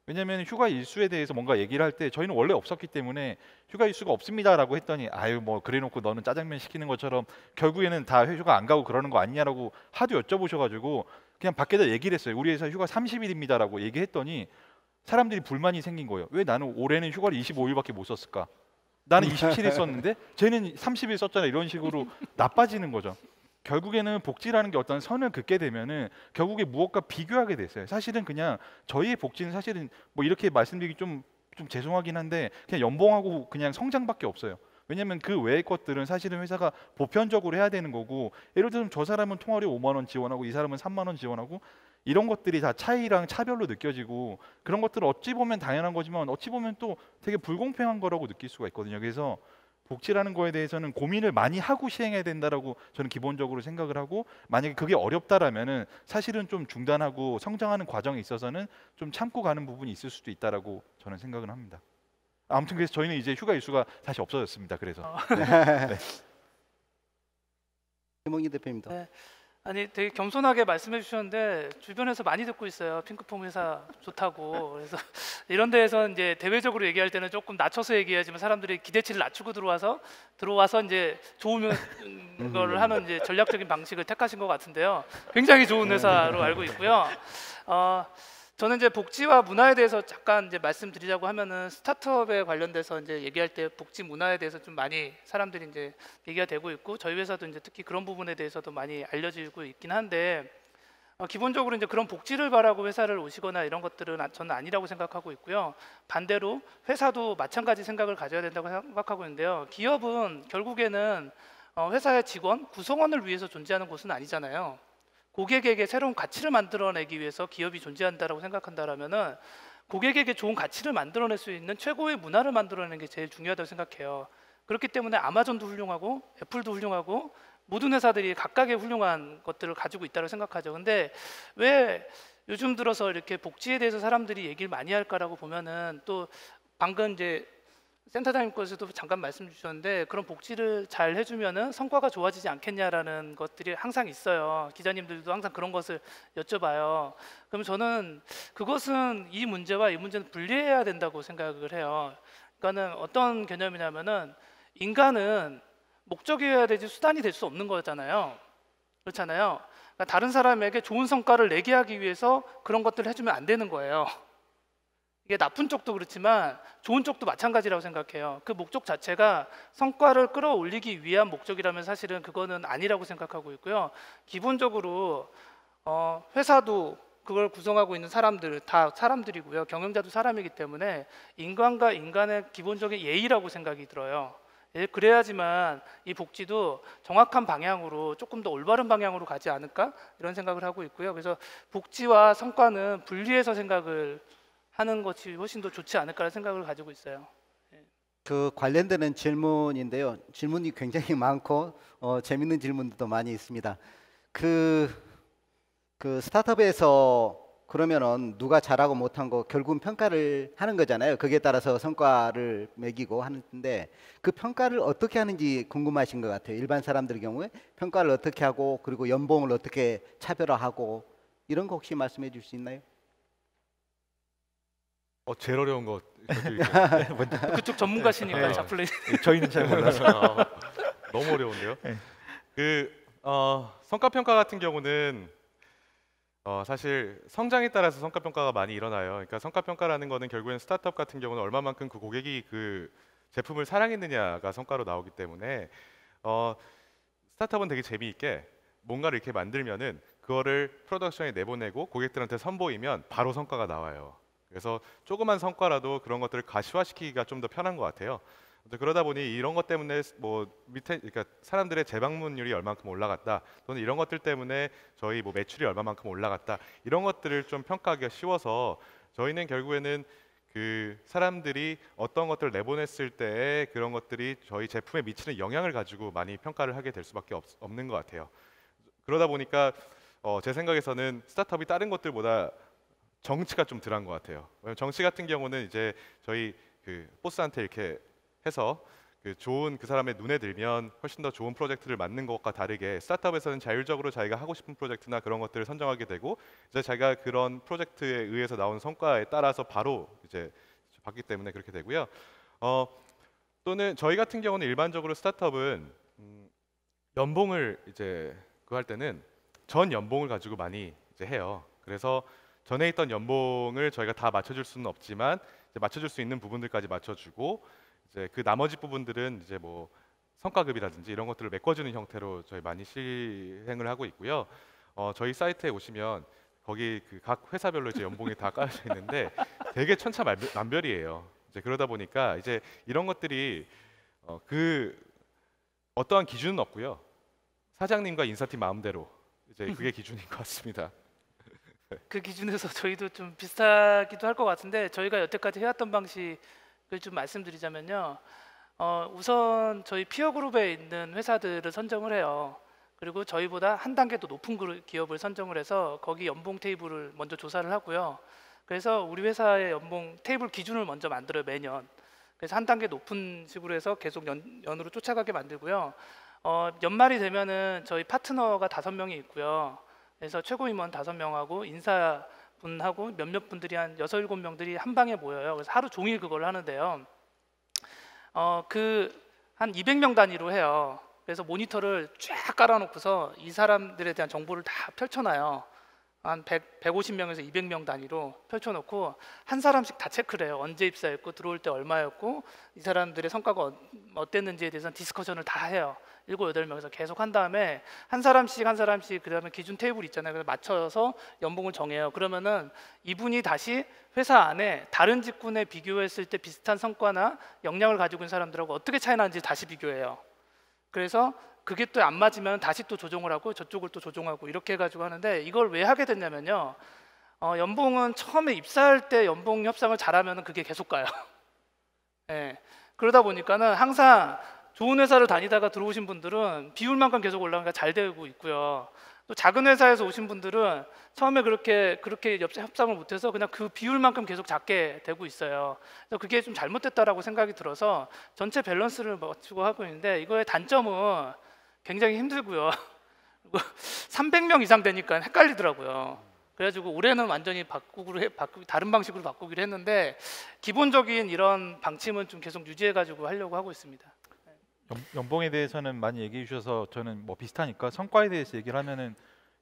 [SPEAKER 2] 왜냐하면 휴가 일수에 대해서 뭔가 얘기를 할 때 저희는 원래 없었기 때문에 휴가 일수가 없습니다라고 했더니 아유 뭐 그래놓고 너는 짜장면 시키는 것처럼 결국에는 다 휴가 안 가고 그러는 거 아니냐라고 하도 여쭤보셔가지고 그냥 밖에다 얘기를 했어요. 우리 회사 휴가 30일입니다라고 얘기했더니 사람들이 불만이 생긴 거예요. 왜 나는 올해는 휴가를 25일밖에 못 썼을까? 나는 27일 썼는데 쟤는 30일 썼잖아. 이런 식으로 나빠지는 거죠. 결국에는 복지라는 게 어떤 선을 긋게 되면은 결국에 무엇과 비교하게 됐어요. 사실은 그냥 저희의 복지는 사실은 뭐 이렇게 말씀드리기 좀 죄송하긴 한데 그냥 연봉하고 그냥 성장밖에 없어요. 왜냐하면 그 외의 것들은 사실은 회사가 보편적으로 해야 되는 거고, 예를 들면 저 사람은 통화료 5만 원 지원하고 이 사람은 3만 원 지원하고, 이런 것들이 다 차이랑 차별로 느껴지고, 그런 것들은 어찌 보면 당연한 거지만 어찌 보면 또 되게 불공평한 거라고 느낄 수가 있거든요. 그래서 복지라는 거에 대해서는 고민을 많이 하고 시행해야 된다라고 저는 기본적으로 생각을 하고, 만약에 그게 어렵다라면은 사실은 좀 중단하고 성장하는 과정에 있어서는 좀 참고 가는 부분이 있을 수도 있다라고 저는 생각을 합니다. 아무튼 그래서 저희는 이제 휴가 일수가 다시 없어졌습니다. 그래서
[SPEAKER 1] 김홍기 대표님도.
[SPEAKER 3] 네. 아니 되게 겸손하게 말씀해 주셨는데 주변에서 많이 듣고 있어요. 핑크폼 회사 좋다고. 그래서 이런 데에서 이제 대외적으로 얘기할 때는 조금 낮춰서 얘기하지만 사람들이 기대치를 낮추고 들어와서 이제 좋으면 걸 하는 이제 전략적인 방식을 택하신 것 같은데요. 굉장히 좋은 회사로 알고 있고요. 저는 이제 복지와 문화에 대해서 잠깐 이제 말씀드리자고 하면은 스타트업에 관련돼서 이제 얘기할 때 복지 문화에 대해서 좀 많이 사람들이 이제 얘기가 되고 있고, 저희 회사도 이제 특히 그런 부분에 대해서도 많이 알려지고 있긴 한데, 기본적으로 이제 그런 복지를 바라고 회사를 오시거나 이런 것들은 저는 아니라고 생각하고 있고요. 반대로 회사도 마찬가지 생각을 가져야 된다고 생각하고 있는데요. 기업은 결국에는 회사의 직원, 구성원을 위해서 존재하는 곳은 아니잖아요. 고객에게 새로운 가치를 만들어내기 위해서 기업이 존재한다라고 생각한다라면은 고객에게 좋은 가치를 만들어낼 수 있는 최고의 문화를 만들어내는 게 제일 중요하다고 생각해요. 그렇기 때문에 아마존도 훌륭하고 애플도 훌륭하고 모든 회사들이 각각의 훌륭한 것들을 가지고 있다고 생각하죠. 근데 왜 요즘 들어서 이렇게 복지에 대해서 사람들이 얘기를 많이 할까라고 보면은, 또 방금 이제 센터장님께서도 잠깐 말씀 주셨는데 그런 복지를 잘 해주면은 성과가 좋아지지 않겠냐라는 것들이 항상 있어요. 기자님들도 항상 그런 것을 여쭤봐요. 그럼 저는 그것은 이 문제와 이 문제는 분리해야 된다고 생각을 해요. 그러니까는 어떤 개념이냐면은 인간은 목적이어야 되지 수단이 될 수 없는 거잖아요. 그렇잖아요. 그러니까 다른 사람에게 좋은 성과를 내게 하기 위해서 그런 것들을 해주면 안 되는 거예요. 이게 나쁜 쪽도 그렇지만 좋은 쪽도 마찬가지라고 생각해요. 그 목적 자체가 성과를 끌어올리기 위한 목적이라면 사실은 그거는 아니라고 생각하고 있고요. 기본적으로 회사도 그걸 구성하고 있는 사람들 다 사람들이고요. 경영자도 사람이기 때문에 인간과 인간의 기본적인 예의라고 생각이 들어요. 그래야지만 이 복지도 정확한 방향으로, 조금 더 올바른 방향으로 가지 않을까, 이런 생각을 하고 있고요. 그래서 복지와 성과는 분리해서 생각을 하는 것이 훨씬 더 좋지 않을까라는 생각을 가지고 있어요.
[SPEAKER 1] 그 관련되는 질문인데요. 질문이 굉장히 많고 재밌는 질문도 많이 있습니다. 그 스타트업에서 그러면은 누가 잘하고 못한 거 결국은 평가를 하는 거잖아요. 거기에 따라서 성과를 매기고 하는데, 그 평가를 어떻게 하는지 궁금하신 것 같아요. 일반 사람들 경우에 평가를 어떻게 하고, 그리고 연봉을 어떻게 차별화하고, 이런 거 혹시 말씀해 줄 수 있나요?
[SPEAKER 4] 제일 어려운 거
[SPEAKER 3] 그쪽 전문가시니까
[SPEAKER 4] 네.
[SPEAKER 3] 자플레이.
[SPEAKER 2] 저희는 잘 몰라서.
[SPEAKER 4] 너무 어려운데요.
[SPEAKER 2] 네.
[SPEAKER 4] 성과 평가 같은 경우는 사실 성장에 따라서 성과 평가가 많이 일어나요. 그러니까 성과 평가라는 거는 결국엔 스타트업 같은 경우는 얼마만큼 그 고객이 그 제품을 사랑했느냐가 성과로 나오기 때문에 스타트업은 되게 재미있게 뭔가를 이렇게 만들면은 그거를 프로덕션에 내보내고 고객들한테 선보이면 바로 성과가 나와요. 그래서 조그만 성과라도 그런 것들을 가시화시키기가 좀 더 편한 것 같아요. 그러다 보니 이런 것 때문에 뭐 밑에, 그러니까 사람들의 재방문율이 얼마만큼 올라갔다, 또는 이런 것들 때문에 저희 뭐 매출이 얼마만큼 올라갔다, 이런 것들을 좀 평가하기가 쉬워서 저희는 결국에는 그 사람들이 어떤 것들을 내보냈을 때 그런 것들이 저희 제품에 미치는 영향을 가지고 많이 평가를 하게 될 수밖에 없는 것 같아요. 그러다 보니까 제 생각에서는 스타트업이 다른 것들보다 정치가 좀 덜한 것 같아요. 왜냐면 정치 같은 경우는 이제 저희 그 보스한테 이렇게 해서 그 좋은 그 사람의 눈에 들면 훨씬 더 좋은 프로젝트를 맡는 것과 다르게, 스타트업에서는 자율적으로 자기가 하고 싶은 프로젝트나 그런 것들을 선정하게 되고, 이제 자기가 그런 프로젝트에 의해서 나온 성과에 따라서 바로 이제 받기 때문에 그렇게 되고요. 또는 저희 같은 경우는 일반적으로 스타트업은 연봉을 이제 그거 할 때는 전 연봉을 가지고 많이 이제 해요. 그래서 전에 있던 연봉을 저희가 다 맞춰줄 수는 없지만 이제 맞춰줄 수 있는 부분들까지 맞춰주고, 이제 그 나머지 부분들은 이제 뭐 성과급이라든지 이런 것들을 메꿔주는 형태로 저희 많이 시행을 하고 있고요. 저희 사이트에 오시면 거기 그 각 회사별로 이제 연봉이 다 깔려져 있는데 되게 천차만별이에요. 이제 그러다 보니까 이제 이런 것들이 그 어떠한 기준은 없고요. 사장님과 인사팀 마음대로 이제 그게 기준인 것 같습니다.
[SPEAKER 3] 그 기준에서 저희도 좀 비슷하기도 할 것 같은데 저희가 여태까지 해왔던 방식을 좀 말씀드리자면요. 우선 저희 피어 그룹에 있는 회사들을 선정을 해요. 그리고 저희보다 한 단계 더 높은 기업을 선정을 해서 거기 연봉 테이블을 먼저 조사를 하고요. 그래서 우리 회사의 연봉 테이블 기준을 먼저 만들어요, 매년. 그래서 한 단계 높은 식으로 해서 계속 연으로 쫓아가게 만들고요. 연말이 되면은 저희 파트너가 5명이 있고요. 그래서 최고임원 5명하고 인사분하고 몇몇 분들이 한 6, 7명들이 한 방에 모여요. 그래서 하루 종일 그걸 하는데요. 한 200명 단위로 해요. 그래서 모니터를 쫙 깔아놓고서 이 사람들에 대한 정보를 다 펼쳐놔요. 한 150명에서 200명 단위로 펼쳐놓고 한 사람씩 다 체크를 해요. 언제 입사했고 들어올 때 얼마였고 이 사람들의 성과가 어땠는지에 대해서 디스커션을 다 해요. 7, 8명에서 계속 한 다음에 한 사람씩 그다음에 기준 테이블 있잖아요. 그래서 맞춰서 연봉을 정해요. 그러면은 이분이 다시 회사 안에 다른 직군에 비교했을 때 비슷한 성과나 역량을 가지고 있는 사람들하고 어떻게 차이 나는지 다시 비교해요. 그래서 그게 또 안 맞으면 다시 또 조정을 하고 저쪽을 또 조정하고 이렇게 해가지고 하는데 이걸 왜 하게 됐냐면요. 연봉은 처음에 입사할 때 연봉 협상을 잘하면 그게 계속 가요. 네. 그러다 보니까는 항상 좋은 회사를 다니다가 들어오신 분들은 비율만큼 계속 올라가니까 잘 되고 있고요. 또 작은 회사에서 오신 분들은 처음에 그렇게 협상을 못해서 그냥 그 비율만큼 계속 작게 되고 있어요. 그래서 그게 좀 잘못됐다라고 생각이 들어서 전체 밸런스를 맞추고 하고 있는데 이거의 단점은 굉장히 힘들고요. 300명 이상 되니까 헷갈리더라고요. 그래가지고 올해는 완전히 다른 방식으로 바꾸기로 했는데 기본적인 이런 방침은 좀 계속 유지해가지고 하려고 하고 있습니다.
[SPEAKER 2] 연봉에 대해서는 많이 얘기해 주셔서 저는 뭐 비슷하니까 성과에 대해서 얘기를 하면은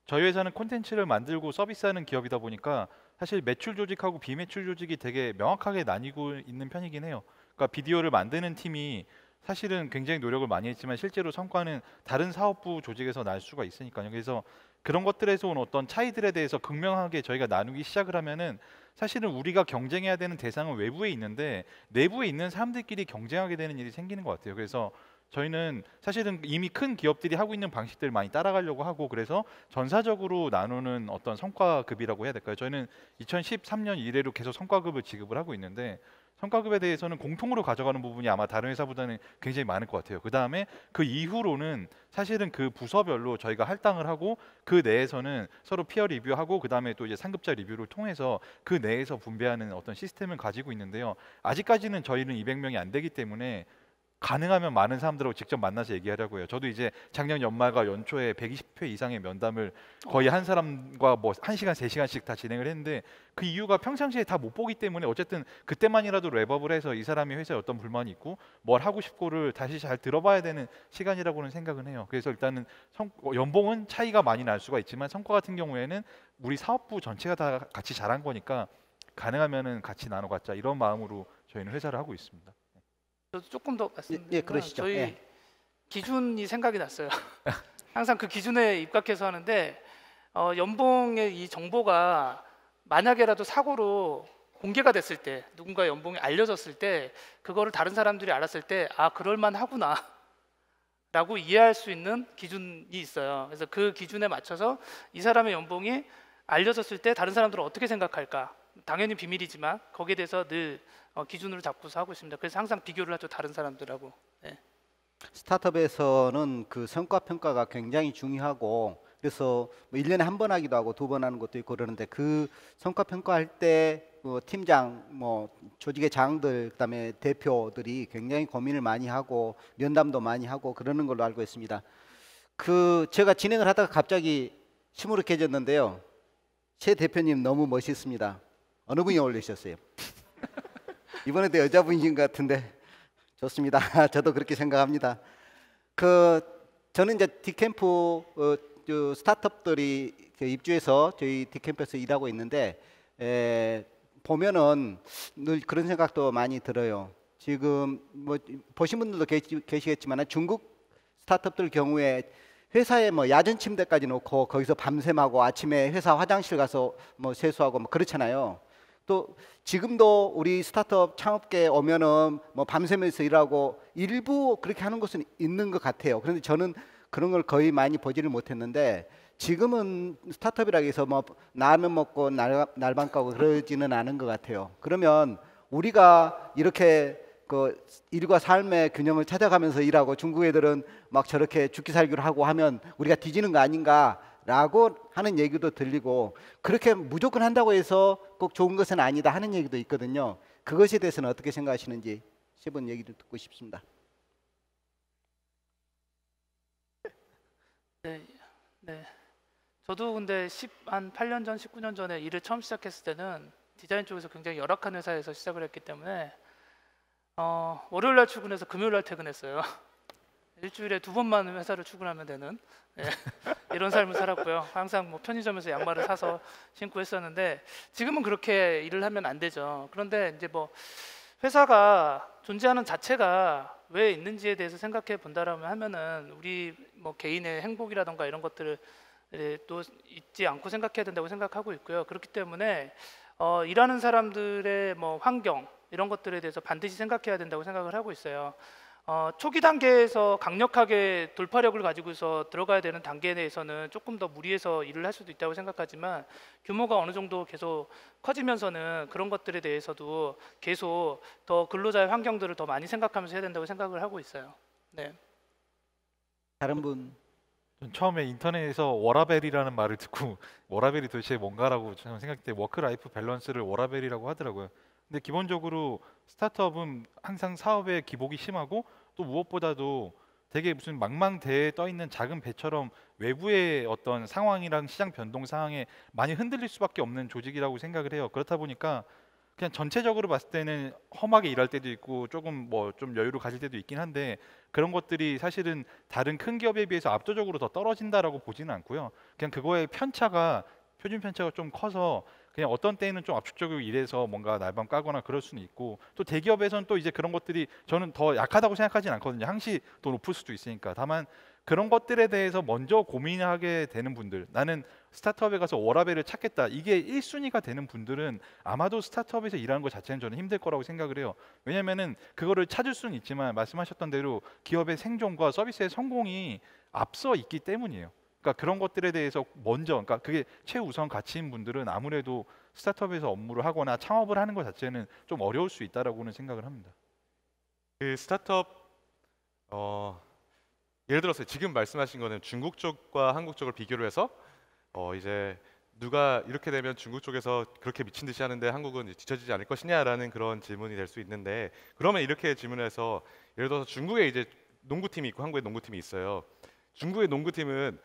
[SPEAKER 2] 저희 회사는 콘텐츠를 만들고 서비스하는 기업이다 보니까 사실 매출 조직하고 비매출 조직이 되게 명확하게 나뉘고 있는 편이긴 해요. 그러니까 비디오를 만드는 팀이 사실은 굉장히 노력을 많이 했지만 실제로 성과는 다른 사업부 조직에서 날 수가 있으니까요. 그래서 그런 것들에서 온 어떤 차이들에 대해서 극명하게 저희가 나누기 시작을 하면은 사실은 우리가 경쟁해야 되는 대상은 외부에 있는데 내부에 있는 사람들끼리 경쟁하게 되는 일이 생기는 것 같아요. 그래서 저희는 사실은 이미 큰 기업들이 하고 있는 방식들 많이 따라가려고 하고 그래서 전사적으로 나누는 어떤 성과급이라고 해야 될까요? 저희는 2013년 이래로 계속 성과급을 지급을 하고 있는데 성과급에 대해서는 공통으로 가져가는 부분이 아마 다른 회사보다는 굉장히 많을 것 같아요. 그 다음에 그 이후로는 사실은 그 부서별로 저희가 할당을 하고 그 내에서는 서로 피어 리뷰하고 그 다음에 또 이제 상급자 리뷰를 통해서 그 내에서 분배하는 어떤 시스템을 가지고 있는데요. 아직까지는 저희는 200명이 안 되기 때문에 가능하면 많은 사람들하고 직접 만나서 얘기하려고 해요. 저도 이제 작년 연말과 연초에 120회 이상의 면담을 거의 한 사람과 뭐 1시간, 3시간씩 다 진행을 했는데 그 이유가 평상시에 다 못 보기 때문에 어쨌든 그때만이라도 랩업을 해서 이 사람이 회사에 어떤 불만이 있고 뭘 하고 싶고를 다시 잘 들어봐야 되는 시간이라고는 생각은 해요. 그래서 일단은 연봉은 차이가 많이 날 수가 있지만 성과 같은 경우에는 우리 사업부 전체가 다 같이 잘한 거니까 가능하면은 같이 나눠 갖자 이런 마음으로 저희는 회사를 하고 있습니다.
[SPEAKER 3] 저도 조금 더 말씀드리면
[SPEAKER 1] 예, 그러시죠.
[SPEAKER 3] 저희
[SPEAKER 1] 예.
[SPEAKER 3] 기준이 생각이 났어요. 항상 그 기준에 입각해서 하는데 연봉의 이 정보가 만약에라도 사고로 공개가 됐을 때 누군가 연봉이 알려졌을 때 그거를 다른 사람들이 알았을 때 아 그럴만 하구나 라고 이해할 수 있는 기준이 있어요. 그래서 그 기준에 맞춰서 이 사람의 연봉이 알려졌을 때 다른 사람들은 어떻게 생각할까 당연히 비밀이지만 거기에 대해서 늘 기준으로 잡고서 하고 있습니다. 그래서 항상 비교를 하죠 다른 사람들하고. 네.
[SPEAKER 1] 스타트업에서는 그 성과 평가가 굉장히 중요하고 그래서 뭐 1년에 한 번 하기도 하고 2번 하는 것도 있고 그러는데 그 성과 평가할 때 팀장, 뭐 조직의 장들, 그다음에 대표들이 굉장히 고민을 많이 하고 면담도 많이 하고 그러는 걸로 알고 있습니다. 그 제가 진행을 하다가 갑자기 시무룩해졌는데요. 최 대표님 너무 멋있습니다. 어느 분이 올리셨어요? 이번에도 여자분이신 것 같은데 좋습니다. 저도 그렇게 생각합니다. 저는 이제 디캠프 스타트업들이 입주해서 저희 디캠프에서 일하고 있는데 보면은 늘 그런 생각도 많이 들어요. 지금 뭐 보신 분들도 계시겠지만 중국 스타트업들 경우에 회사에 뭐 야전 침대까지 놓고 거기서 밤샘하고 아침에 회사 화장실 가서 뭐 세수하고 뭐 그렇잖아요. 또 지금도 우리 스타트업 창업계에 오면은 뭐 밤새면서 일하고 일부 그렇게 하는 곳은 있는 것 같아요. 그런데 저는 그런 걸 거의 많이 보지를 못했는데 지금은 스타트업이라고 해서 뭐 라면 먹고 날밤 까고 그러지는 않은 것 같아요. 그러면 우리가 이렇게 그 일과 삶의 균형을 찾아가면서 일하고 중국 애들은 막 저렇게 죽기 살기로 하고 하면 우리가 뒤지는 거 아닌가라고 하는 얘기도 들리고 그렇게 무조건 한다고 해서 꼭 좋은 것은 아니다 하는 얘기도 있거든요. 그것에 대해서는 어떻게 생각하시는지 10분 얘기도 듣고 싶습니다.
[SPEAKER 3] 네. 저도 근데 한 8년 전, 19년 전에 일을 처음 시작했을 때는 디자인 쪽에서 굉장히 열악한 회사에서 시작을 했기 때문에 월요일 날 출근해서 금요일 날 퇴근했어요. 일주일에 2번만 회사를 출근하면 되는 이런 삶을 살았고요. 항상 뭐 편의점에서 양말을 사서 신고 했었는데 지금은 그렇게 일을 하면 안 되죠. 그런데 이제 뭐 회사가 존재하는 자체가 왜 있는지에 대해서 생각해 본다라면 하면은 우리 뭐 개인의 행복이라던가 이런 것들을 또 잊지 않고 생각해야 된다고 생각하고 있고요. 그렇기 때문에 일하는 사람들의 뭐 환경 이런 것들에 대해서 반드시 생각해야 된다고 생각을 하고 있어요. 초기 단계에서 강력하게 돌파력을 가지고서 들어가야 되는 단계에 대해서는 조금 더 무리해서 일을 할 수도 있다고 생각하지만 규모가 어느 정도 계속 커지면서는 그런 것들에 대해서도 계속 더 근로자의 환경들을 더 많이 생각하면서 해야 된다고 생각을 하고 있어요. 네.
[SPEAKER 1] 다른 분.
[SPEAKER 2] 전 처음에 인터넷에서 워라벨이라는 말을 듣고 워라벨이 도대체 뭔가라고 저는 생각할 때 워크 라이프 밸런스를 워라벨이라고 하더라고요. 근데 기본적으로 스타트업은 항상 사업에 기복이 심하고 또 무엇보다도 되게 무슨 망망대해에 떠 있는 작은 배처럼 외부의 어떤 상황이랑 시장 변동 상황에 많이 흔들릴 수밖에 없는 조직이라고 생각을 해요. 그렇다 보니까 그냥 전체적으로 봤을 때는 험하게 일할 때도 있고 조금 뭐 좀 여유를 가질 때도 있긴 한데 그런 것들이 사실은 다른 큰 기업에 비해서 압도적으로 더 떨어진다라고 보지는 않고요. 그냥 그거의 편차가 표준 편차가 좀 커서 그냥 어떤 때에는 좀 압축적으로 일해서 뭔가 날밤 까거나 그럴 수는 있고 또 대기업에서는 또 이제 그런 것들이 저는 더 약하다고 생각하진 않거든요. 항시 더 높을 수도 있으니까. 다만 그런 것들에 대해서 먼저 고민하게 되는 분들, 나는 스타트업에 가서 워라밸을 찾겠다, 이게 1순위가 되는 분들은 아마도 스타트업에서 일하는 것 자체는 저는 힘들 거라고 생각을 해요. 왜냐면은 그거를 찾을 수는 있지만 말씀하셨던 대로 기업의 생존과 서비스의 성공이 앞서 있기 때문이에요. 그러니까 그런 것들에 대해서 먼저, 그러니까 그게 최우선 가치인 분들은 아무래도 스타트업에서 업무를 하거나 창업을 하는 것 자체는 좀 어려울 수 있다라고는 생각을 합니다.
[SPEAKER 4] 그 스타트업 예를 들어서 지금 말씀하신 거는 중국 쪽과 한국 쪽을 비교를 해서 이제 누가 이렇게 되면 중국 쪽에서 그렇게 미친 듯이 하는데 한국은 뒤처지지 않을 것이냐라는 그런 질문이 될 수 있는데, 그러면 이렇게 질문해서 예를 들어서 중국에 이제 농구팀이 있고 한국에 농구팀이 있어요. 중국의 농구팀은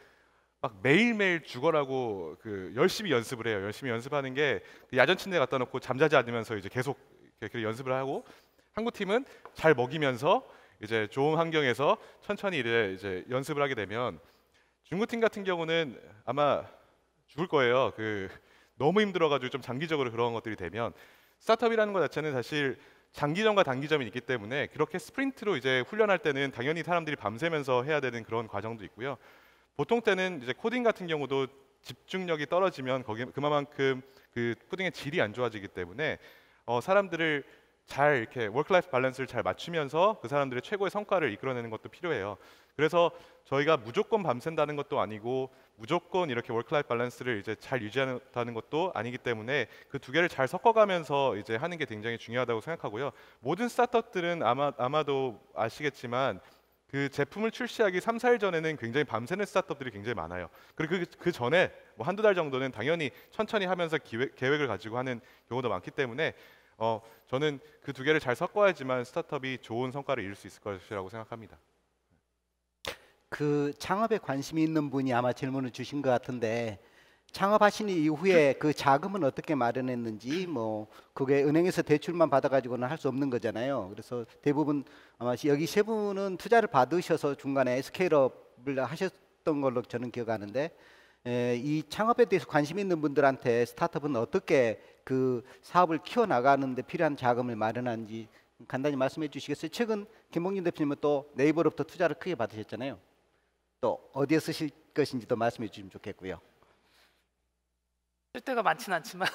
[SPEAKER 4] 막 매일매일 죽어라고 그 열심히 연습을 해요. 열심히 연습하는 게 야전 침대 갖다 놓고 잠자지 않으면서 이제 계속 이렇게 연습을 하고, 한국 팀은 잘 먹이면서 이제 좋은 환경에서 천천히 이제 연습을 하게 되면 중국 팀 같은 경우는 아마 죽을 거예요. 그 너무 힘들어가지고 좀 장기적으로 그런 것들이 되면, 스타트업이라는 것 자체는 사실 장기전과 단기전이 있기 때문에 그렇게 스프린트로 이제 훈련할 때는 당연히 사람들이 밤새면서 해야 되는 그런 과정도 있고요. 보통 때는 이제 코딩 같은 경우도 집중력이 떨어지면 거기 그만큼 그 코딩의 질이 안 좋아지기 때문에 사람들을 잘 이렇게 워크라이프 밸런스를 잘 맞추면서 그 사람들의 최고의 성과를 이끌어내는 것도 필요해요. 그래서 저희가 무조건 밤샌다는 것도 아니고 무조건 이렇게 워크라이프 밸런스를 이제 잘 유지한다는 것도 아니기 때문에 그 두 개를 잘 섞어가면서 이제 하는 게 굉장히 중요하다고 생각하고요. 모든 스타트업들은 아마도 아시겠지만 그 제품을 출시하기 3, 4일 전에는 굉장히 밤새는 스타트업들이 굉장히 많아요. 그리고 그 전에 뭐 한두 달 정도는 당연히 천천히 하면서 계획을 가지고 하는 경우도 많기 때문에 저는 그 두 개를 잘 섞어야지만 스타트업이 좋은 성과를 이룰 수 있을 것이라고 생각합니다.
[SPEAKER 1] 그 창업에 관심이 있는 분이 아마 질문을 주신 것 같은데, 창업하신 이후에 그 자금은 어떻게 마련했는지, 뭐 그게 은행에서 대출만 받아가지고는 할 수 없는 거잖아요. 그래서 대부분 아마 여기 세 분은 투자를 받으셔서 중간에 스케일업을 하셨던 걸로 저는 기억하는데, 이 창업에 대해서 관심 있는 분들한테 스타트업은 어떻게 그 사업을 키워나가는데 필요한 자금을 마련하는지 간단히 말씀해 주시겠어요? 최근 김봉준 대표님은 또 네이버로부터 투자를 크게 받으셨잖아요. 또 어디에 쓰실 것인지도 말씀해 주시면 좋겠고요.
[SPEAKER 3] 쓸 데가 많지는 않지만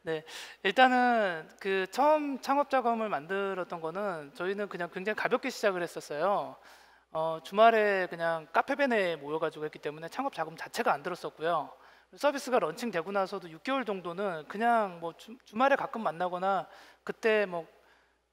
[SPEAKER 3] 네, 일단은 그 처음 창업 자금을 만들었던 거는 저희는 그냥 굉장히 가볍게 시작을 했었어요. 주말에 그냥 카페벤에 모여가지고 했기 때문에 창업 자금 자체가 안 들었었고요. 서비스가 런칭되고 나서도 6개월 정도는 그냥 뭐 주말에 가끔 만나거나 그때 뭐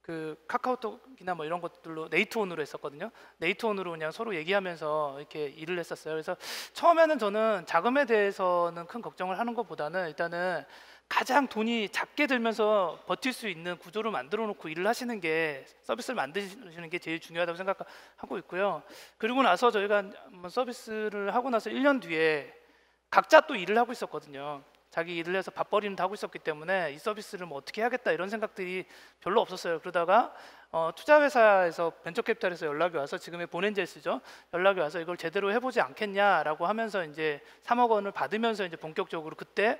[SPEAKER 3] 그 카카오톡이나 뭐 이런 것들로 네이트온으로 했었거든요. 네이트온으로 그냥 서로 얘기하면서 이렇게 일을 했었어요. 그래서 처음에는 저는 자금에 대해서는 큰 걱정을 하는 것보다는 일단은 가장 돈이 작게 들면서 버틸 수 있는 구조를 만들어 놓고 일을 하시는 게 서비스를 만드시는 게 제일 중요하다고 생각하고 있고요. 그리고 나서 저희가 한번 서비스를 하고 나서 1년 뒤에 각자 또 일을 하고 있었거든요. 자기 일을 해서 밥벌이는 다 하고 있었기 때문에 이 서비스를 뭐 어떻게 해야겠다 이런 생각들이 별로 없었어요. 그러다가 투자회사에서 벤처캐피탈에서 연락이 와서 지금의 본엔젤스죠. 연락이 와서 이걸 제대로 해보지 않겠냐라고 하면서 이제 3억 원을 받으면서 이제 본격적으로 그때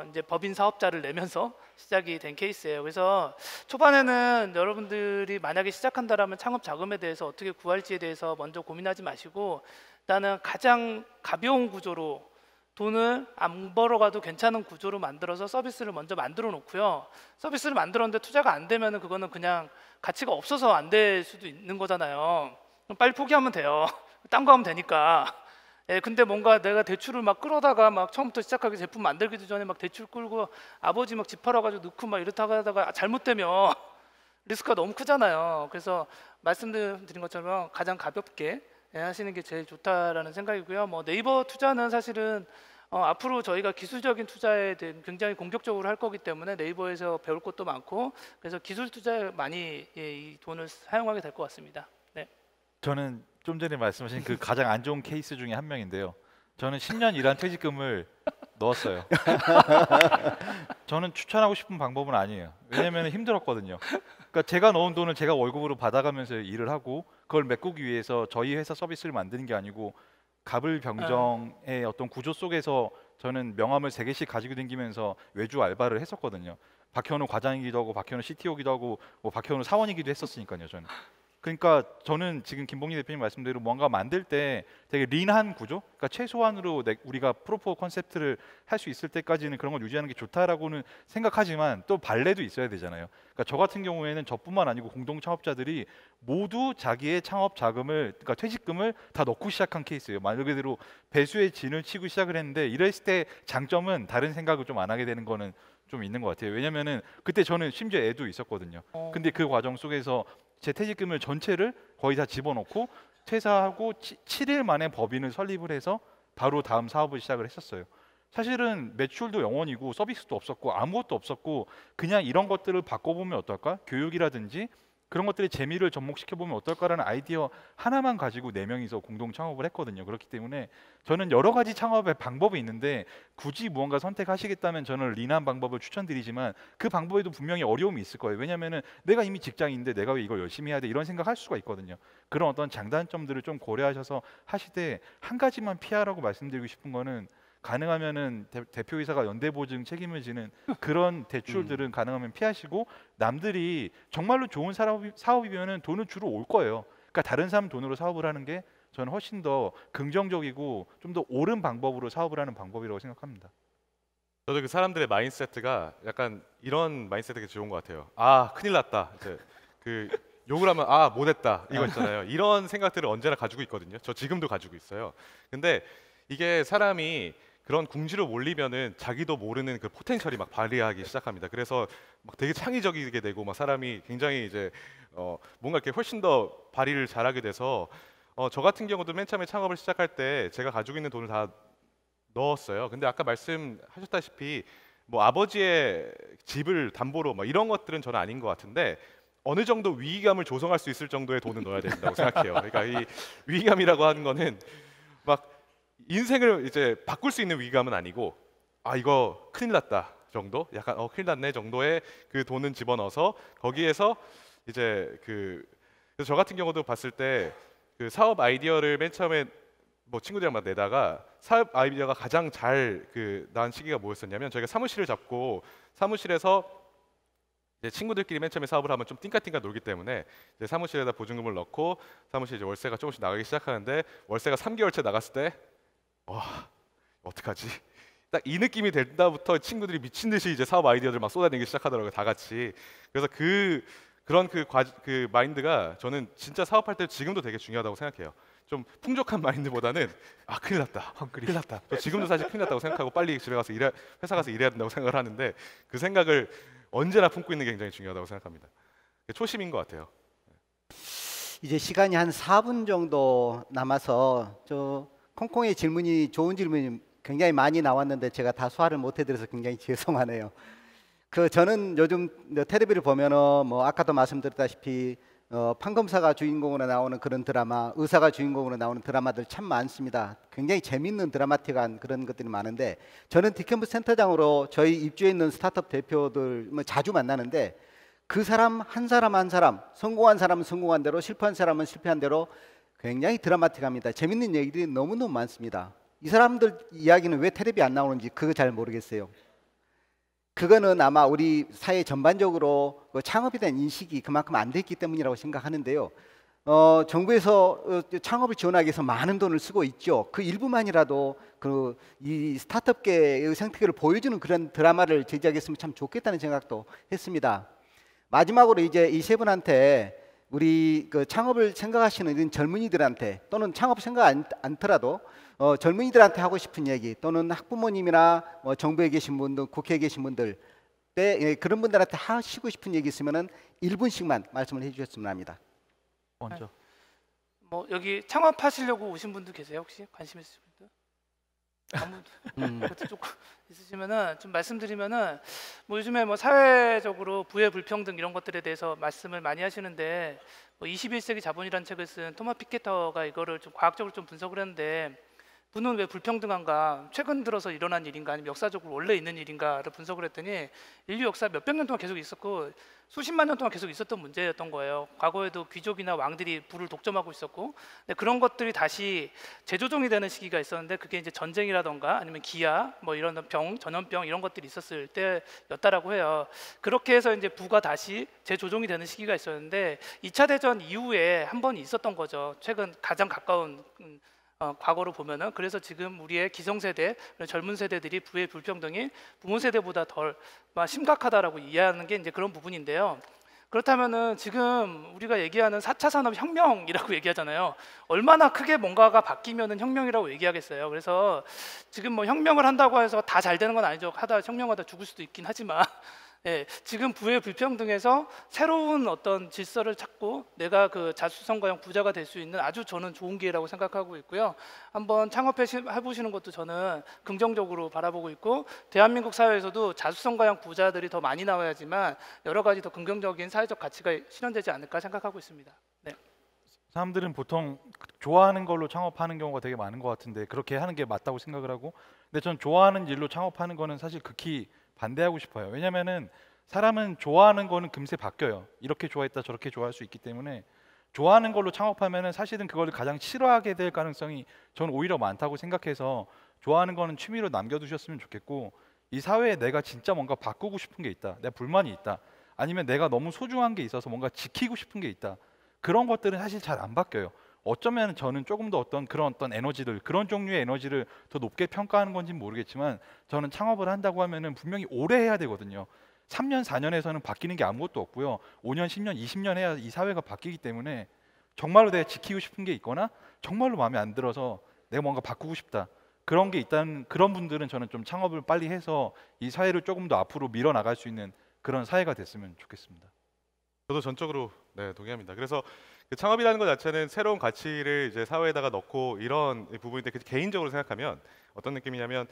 [SPEAKER 3] 이제 법인 사업자를 내면서 시작이 된 케이스예요. 그래서 초반에는 여러분들이 만약에 시작한다라면 창업 자금에 대해서 어떻게 구할지에 대해서 먼저 고민하지 마시고 일단은 가장 가벼운 구조로 돈을 안 벌어가도 괜찮은 구조로 만들어서 서비스를 먼저 만들어 놓고요. 서비스를 만들었는데 투자가 안 되면은 그거는 그냥 가치가 없어서 안 될 수도 있는 거잖아요. 그럼 빨리 포기하면 돼요. 딴 거 하면 되니까. 예, 근데 뭔가 내가 대출을 막 끌어다가 막 처음부터 시작하기 제품 만들기도 전에 막 대출 끌고 아버지 막 집 팔아가지고 넣고 막 이렇다가 하다가 잘못되면 리스크가 너무 크잖아요. 그래서 말씀드린 것처럼 가장 가볍게 하시는 게 제일 좋다라는 생각이고요. 뭐 네이버 투자는 사실은 앞으로 저희가 기술적인 투자에 대해 굉장히 공격적으로 할 거기 때문에 네이버에서 배울 것도 많고 그래서 기술 투자에 많이 이 돈을 사용하게 될 것 같습니다. 네.
[SPEAKER 2] 저는 좀 전에 말씀하신 그 가장 안 좋은 케이스 중에 한 명인데요. 저는 10년 일한 퇴직금을 넣었어요. 저는 추천하고 싶은 방법은 아니에요. 왜냐면 힘들었거든요. 그러니까 제가 넣은 돈을 제가 월급으로 받아가면서 일을 하고 그걸 메꾸기 위해서 저희 회사 서비스를 만드는 게 아니고 가불병정의 어떤 구조 속에서 저는 명함을 3개씩 가지고 다니면서 외주 알바를 했었거든요. 박현우 과장이기도 하고 박현우 CTO기도 하고 뭐 박현우 사원이기도 했었으니까요. 저는. 그러니까 저는 지금 김봉희 대표님 말씀대로 뭔가 만들 때 되게 린한 구조, 그러니까 최소한으로 우리가 프로포 컨셉트를 할 수 있을 때까지는 그런 걸 유지하는 게 좋다라고는 생각하지만 또 발레도 있어야 되잖아요. 그러니까 저 같은 경우에는 저뿐만 아니고 공동 창업자들이 모두 자기의 창업 자금을, 그러니까 퇴직금을 다 넣고 시작한 케이스예요. 말 그대로 배수의 진을 치고 시작을 했는데 이랬을 때 장점은 다른 생각을 좀 안 하게 되는 거는 좀 있는 것 같아요. 왜냐면은 그때 저는 심지어 애도 있었거든요. 근데 그 과정 속에서 제 퇴직금을 전체를 거의 다 집어넣고 퇴사하고 7일 만에 법인을 설립을 해서 바로 다음 사업을 시작을 했었어요. 사실은 매출도 0원이고 서비스도 없었고 아무것도 없었고 그냥 이런 것들을 바꿔보면 어떨까? 교육이라든지 그런 것들의 재미를 접목시켜보면 어떨까라는 아이디어 하나만 가지고 4명이서 공동 창업을 했거든요. 그렇기 때문에 저는 여러 가지 창업의 방법이 있는데 굳이 무언가 선택하시겠다면 저는 린한 방법을 추천드리지만 그 방법에도 분명히 어려움이 있을 거예요. 왜냐하면 내가 이미 직장인인데 내가 왜 이걸 열심히 해야 돼 이런 생각할 수가 있거든요. 그런 어떤 장단점들을 좀 고려하셔서 하시되 한 가지만 피하라고 말씀드리고 싶은 거는 가능하면은 대표이사가 연대보증 책임을 지는 그런 대출들은 가능하면 피하시고 남들이 정말로 좋은 사업이면은 돈은 주로 올 거예요. 그러니까 다른 사람 돈으로 사업을 하는 게 저는 훨씬 더 긍정적이고 좀 더 옳은 방법으로 사업을 하는 방법이라고 생각합니다.
[SPEAKER 4] 저도 그 사람들의 마인드세트가 약간 이런 마인드세트가 좋은 것 같아요. 아, 큰일 났다. 이제 그 욕을 하면 아, 못했다 이거 있잖아요. 이런 생각들을 언제나 가지고 있거든요. 저 지금도 가지고 있어요. 근데 이게 사람이 그런 궁지로 몰리면은 자기도 모르는 그 포텐셜이 막 발휘하기 시작합니다. 그래서 막 되게 창의적이게 되고 막 사람이 굉장히 이제 뭔가 이렇게 훨씬 더 발휘를 잘하게 돼서 저 같은 경우도 맨 처음에 창업을 시작할 때 제가 가지고 있는 돈을 다 넣었어요. 근데 아까 말씀하셨다시피 뭐 아버지의 집을 담보로 뭐 이런 것들은 저는 아닌 것 같은데 어느 정도 위기감을 조성할 수 있을 정도의 돈을 넣어야 된다고 생각해요. 그러니까 이 위기감이라고 하는 거는 막 인생을 이제 바꿀 수 있는 위기감은 아니고 아 이거 큰일 났다 정도, 약간 큰일 났네 정도의 그 돈은 집어넣어서 거기에서 이제 그래서 저 같은 경우도 봤을 때 그 사업 아이디어를 맨 처음에 뭐 친구들이랑 막 내다가 사업 아이디어가 가장 잘 난 시기가 뭐였었냐면 저희가 사무실을 잡고 사무실에서 이제 친구들끼리 맨 처음에 사업을 하면 좀 띵까띵까 놀기 때문에 이제 사무실에다 보증금을 넣고 사무실 이제 월세가 조금씩 나가기 시작하는데 월세가 3개월째 나갔을 때 와 어떡하지? 딱 이 느낌이 될 때부터 친구들이 미친 듯이 이제 사업 아이디어들 막 쏟아내기 시작하더라고요, 다 같이. 그래서 그런 그 마인드가 저는 진짜 사업할 때 지금도 되게 중요하다고 생각해요. 좀 풍족한 마인드보다는 아 큰일 났다, 큰일 났다. 저 지금도 사실 큰일 났다고 생각하고 빨리 집에 가서 회사 가서 일해야 된다고 생각을 하는데 그 생각을 언제나 품고 있는 게 굉장히 중요하다고 생각합니다. 초심인 것 같아요.
[SPEAKER 1] 이제 시간이 한 4분 정도 남아서 저 콩콩의 질문이 좋은 질문이 굉장히 많이 나왔는데 제가 다 소화를 못 해드려서 굉장히 죄송하네요. 저는 요즘 텔레비를 보면은 뭐 아까도 말씀드렸다시피 판검사가 주인공으로 나오는 그런 드라마, 의사가 주인공으로 나오는 드라마들 참 많습니다. 굉장히 재밌는 드라마틱한 그런 것들이 많은데 저는 디캠프 센터장으로 저희 입주해 있는 스타트업 대표들 뭐 자주 만나는데 그 사람 한 사람 한 사람 성공한 사람은 성공한 대로 실패한 사람은 실패한 대로 굉장히 드라마틱합니다. 재밌는 얘기들이 너무너무 많습니다. 이 사람들 이야기는 왜 텔레비 안 나오는지 그거 잘 모르겠어요. 그거는 아마 우리 사회 전반적으로 창업에 대한 인식이 그만큼 안 됐기 때문이라고 생각하는데요. 정부에서 창업을 지원하기 위해서 많은 돈을 쓰고 있죠. 그 일부만이라도 이 스타트업계의 생태계를 보여주는 그런 드라마를 제작했으면 참 좋겠다는 생각도 했습니다. 마지막으로 이제 이 세 분한테 우리 창업을 생각하시는 이런 젊은이들한테 또는 창업 생각 않더라도 젊은이들한테 하고 싶은 얘기 또는 학부모님이나 정부에 계신 분들, 국회에 계신 분들 그런 분들한테 하시고 싶은 얘기 있으면은 1분씩만 말씀을 해주셨으면 합니다.
[SPEAKER 2] 먼저.
[SPEAKER 3] 뭐 여기 창업하시려고 오신 분들 계세요? 혹시 관심 있으신 분들? 아무도 조금 있으시면은 좀 말씀드리면은 뭐 요즘에 뭐 사회적으로 부의 불평등 이런 것들에 대해서 말씀을 많이 하시는데 뭐 21세기 자본이라는 책을 쓴 토마 피케터가 이거를 좀 과학적으로 좀 분석을 했는데 부는 왜 불평등한가, 최근 들어서 일어난 일인가 아니면 역사적으로 원래 있는 일인가를 분석을 했더니 인류 역사 몇백 년 동안 계속 있었고 수십만 년 동안 계속 있었던 문제였던 거예요. 과거에도 귀족이나 왕들이 부를 독점하고 있었고 근데 그런 것들이 다시 재조정이 되는 시기가 있었는데 그게 이제 전쟁이라던가 아니면 기아 뭐 이런 병, 전염병 이런 것들이 있었을 때였다라고 해요. 그렇게 해서 이제 부가 다시 재조정이 되는 시기가 있었는데 2차 대전 이후에 한 번 있었던 거죠. 최근 가장 가까운 과거로 보면은. 그래서 지금 우리의 기성세대, 젊은 세대들이 부의 불평등이 부모 세대보다 덜 심각하다라고 이해하는 게 이제 그런 부분인데요. 그렇다면은 지금 우리가 얘기하는 4차 산업혁명이라고 얘기하잖아요. 얼마나 크게 뭔가가 바뀌면은 혁명이라고 얘기하겠어요. 그래서 지금 뭐 혁명을 한다고 해서 다 잘 되는 건 아니죠. 혁명하다 죽을 수도 있긴 하지만 예, 지금 부의 불평등에서 새로운 어떤 질서를 찾고 내가 그 자수성가형 부자가 될 수 있는 아주 저는 좋은 기회라고 생각하고 있고요. 한번 창업해 보시는 것도 저는 긍정적으로 바라보고 있고 대한민국 사회에서도 자수성가형 부자들이 더 많이 나와야지만 여러 가지 더 긍정적인 사회적 가치가 실현되지 않을까 생각하고 있습니다. 네.
[SPEAKER 2] 사람들은 보통 좋아하는 걸로 창업하는 경우가 되게 많은 것 같은데 그렇게 하는 게 맞다고 생각을 하고 근데 전 좋아하는 일로 창업하는 거는 사실 극히 반대하고 싶어요. 왜냐면은 사람은 좋아하는 거는 금세 바뀌어요. 이렇게 좋아했다 저렇게 좋아할 수 있기 때문에 좋아하는 걸로 창업하면은 사실은 그걸 가장 싫어하게 될 가능성이 저는 오히려 많다고 생각해서 좋아하는 거는 취미로 남겨두셨으면 좋겠고 이 사회에 내가 진짜 뭔가 바꾸고 싶은 게 있다. 내가 불만이 있다. 아니면 내가 너무 소중한 게 있어서 뭔가 지키고 싶은 게 있다. 그런 것들은 사실 잘 안 바뀌어요. 어쩌면 저는 조금 더 그런 에너지들 그런 종류의 에너지를 더 높게 평가하는 건지는 모르겠지만 저는 창업을 한다고 하면은 분명히 오래 해야 되거든요. 3년 4년에서는 바뀌는 게 아무것도 없고요. 5년 10년 20년 해야 이 사회가 바뀌기 때문에 정말로 내가 지키고 싶은 게 있거나 정말로 마음에 안 들어서 내가 뭔가 바꾸고 싶다 그런 게 있다는 그런 분들은 저는 좀 창업을 빨리 해서 이 사회를 조금 더 앞으로 밀어나갈 수 있는 그런 사회가 됐으면 좋겠습니다.
[SPEAKER 4] 저도 전적으로 네, 동의합니다. 그래서 그 창업이라는 것 자체는 새로운 가치를 이제 사회에다가 넣고 이런 부분인데 개인적으로 생각하면 어떤 느낌이냐면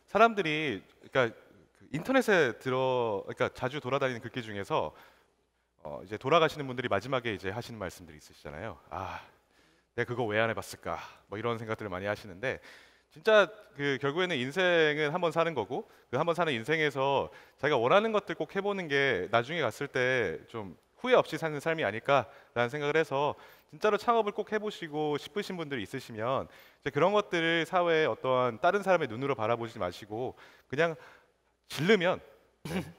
[SPEAKER 4] 사람들이 그러니까 인터넷에 그러니까 자주 돌아다니는 글귀 중에서 이제 돌아가시는 분들이 마지막에 이제 하시는 말씀들이 있으시잖아요. 아, 내가 그거 왜 안 해봤을까? 뭐 이런 생각들을 많이 하시는데 진짜 결국에는 인생은 한번 사는 거고 그 한번 사는 인생에서 자기가 원하는 것들 꼭 해보는 게 나중에 갔을 때 좀 후회 없이 사는 삶이 아닐까라는 생각을 해서 진짜로 창업을 꼭 해보시고 싶으신 분들이 있으시면 이제 그런 것들을 사회의 어떠한 다른 사람의 눈으로 바라보지 마시고 그냥 질르면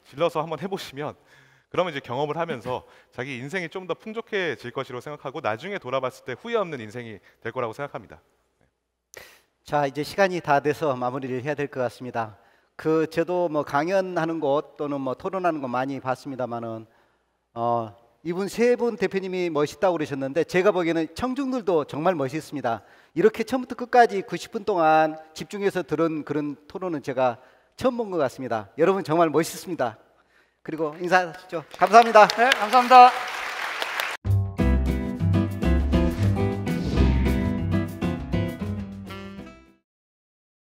[SPEAKER 4] 질러서 한번 해보시면 그러면 이제 경험을 하면서 자기 인생이 좀 더 풍족해질 것이라고 생각하고 나중에 돌아봤을 때 후회 없는 인생이 될 거라고 생각합니다.
[SPEAKER 1] 자, 이제 시간이 다 돼서 마무리를 해야 될 것 같습니다. 저도 뭐 강연하는 곳 또는 뭐 토론하는 곳 많이 봤습니다만은 이분 세 분 대표님이 멋있다고 그러셨는데 제가 보기에는 청중들도 정말 멋있습니다. 이렇게 처음부터 끝까지 90분 동안 집중해서 들은 그런 토론은 제가 처음 본 것 같습니다. 여러분 정말 멋있습니다. 그리고 인사하시죠. 감사합니다.
[SPEAKER 3] 네, 감사합니다.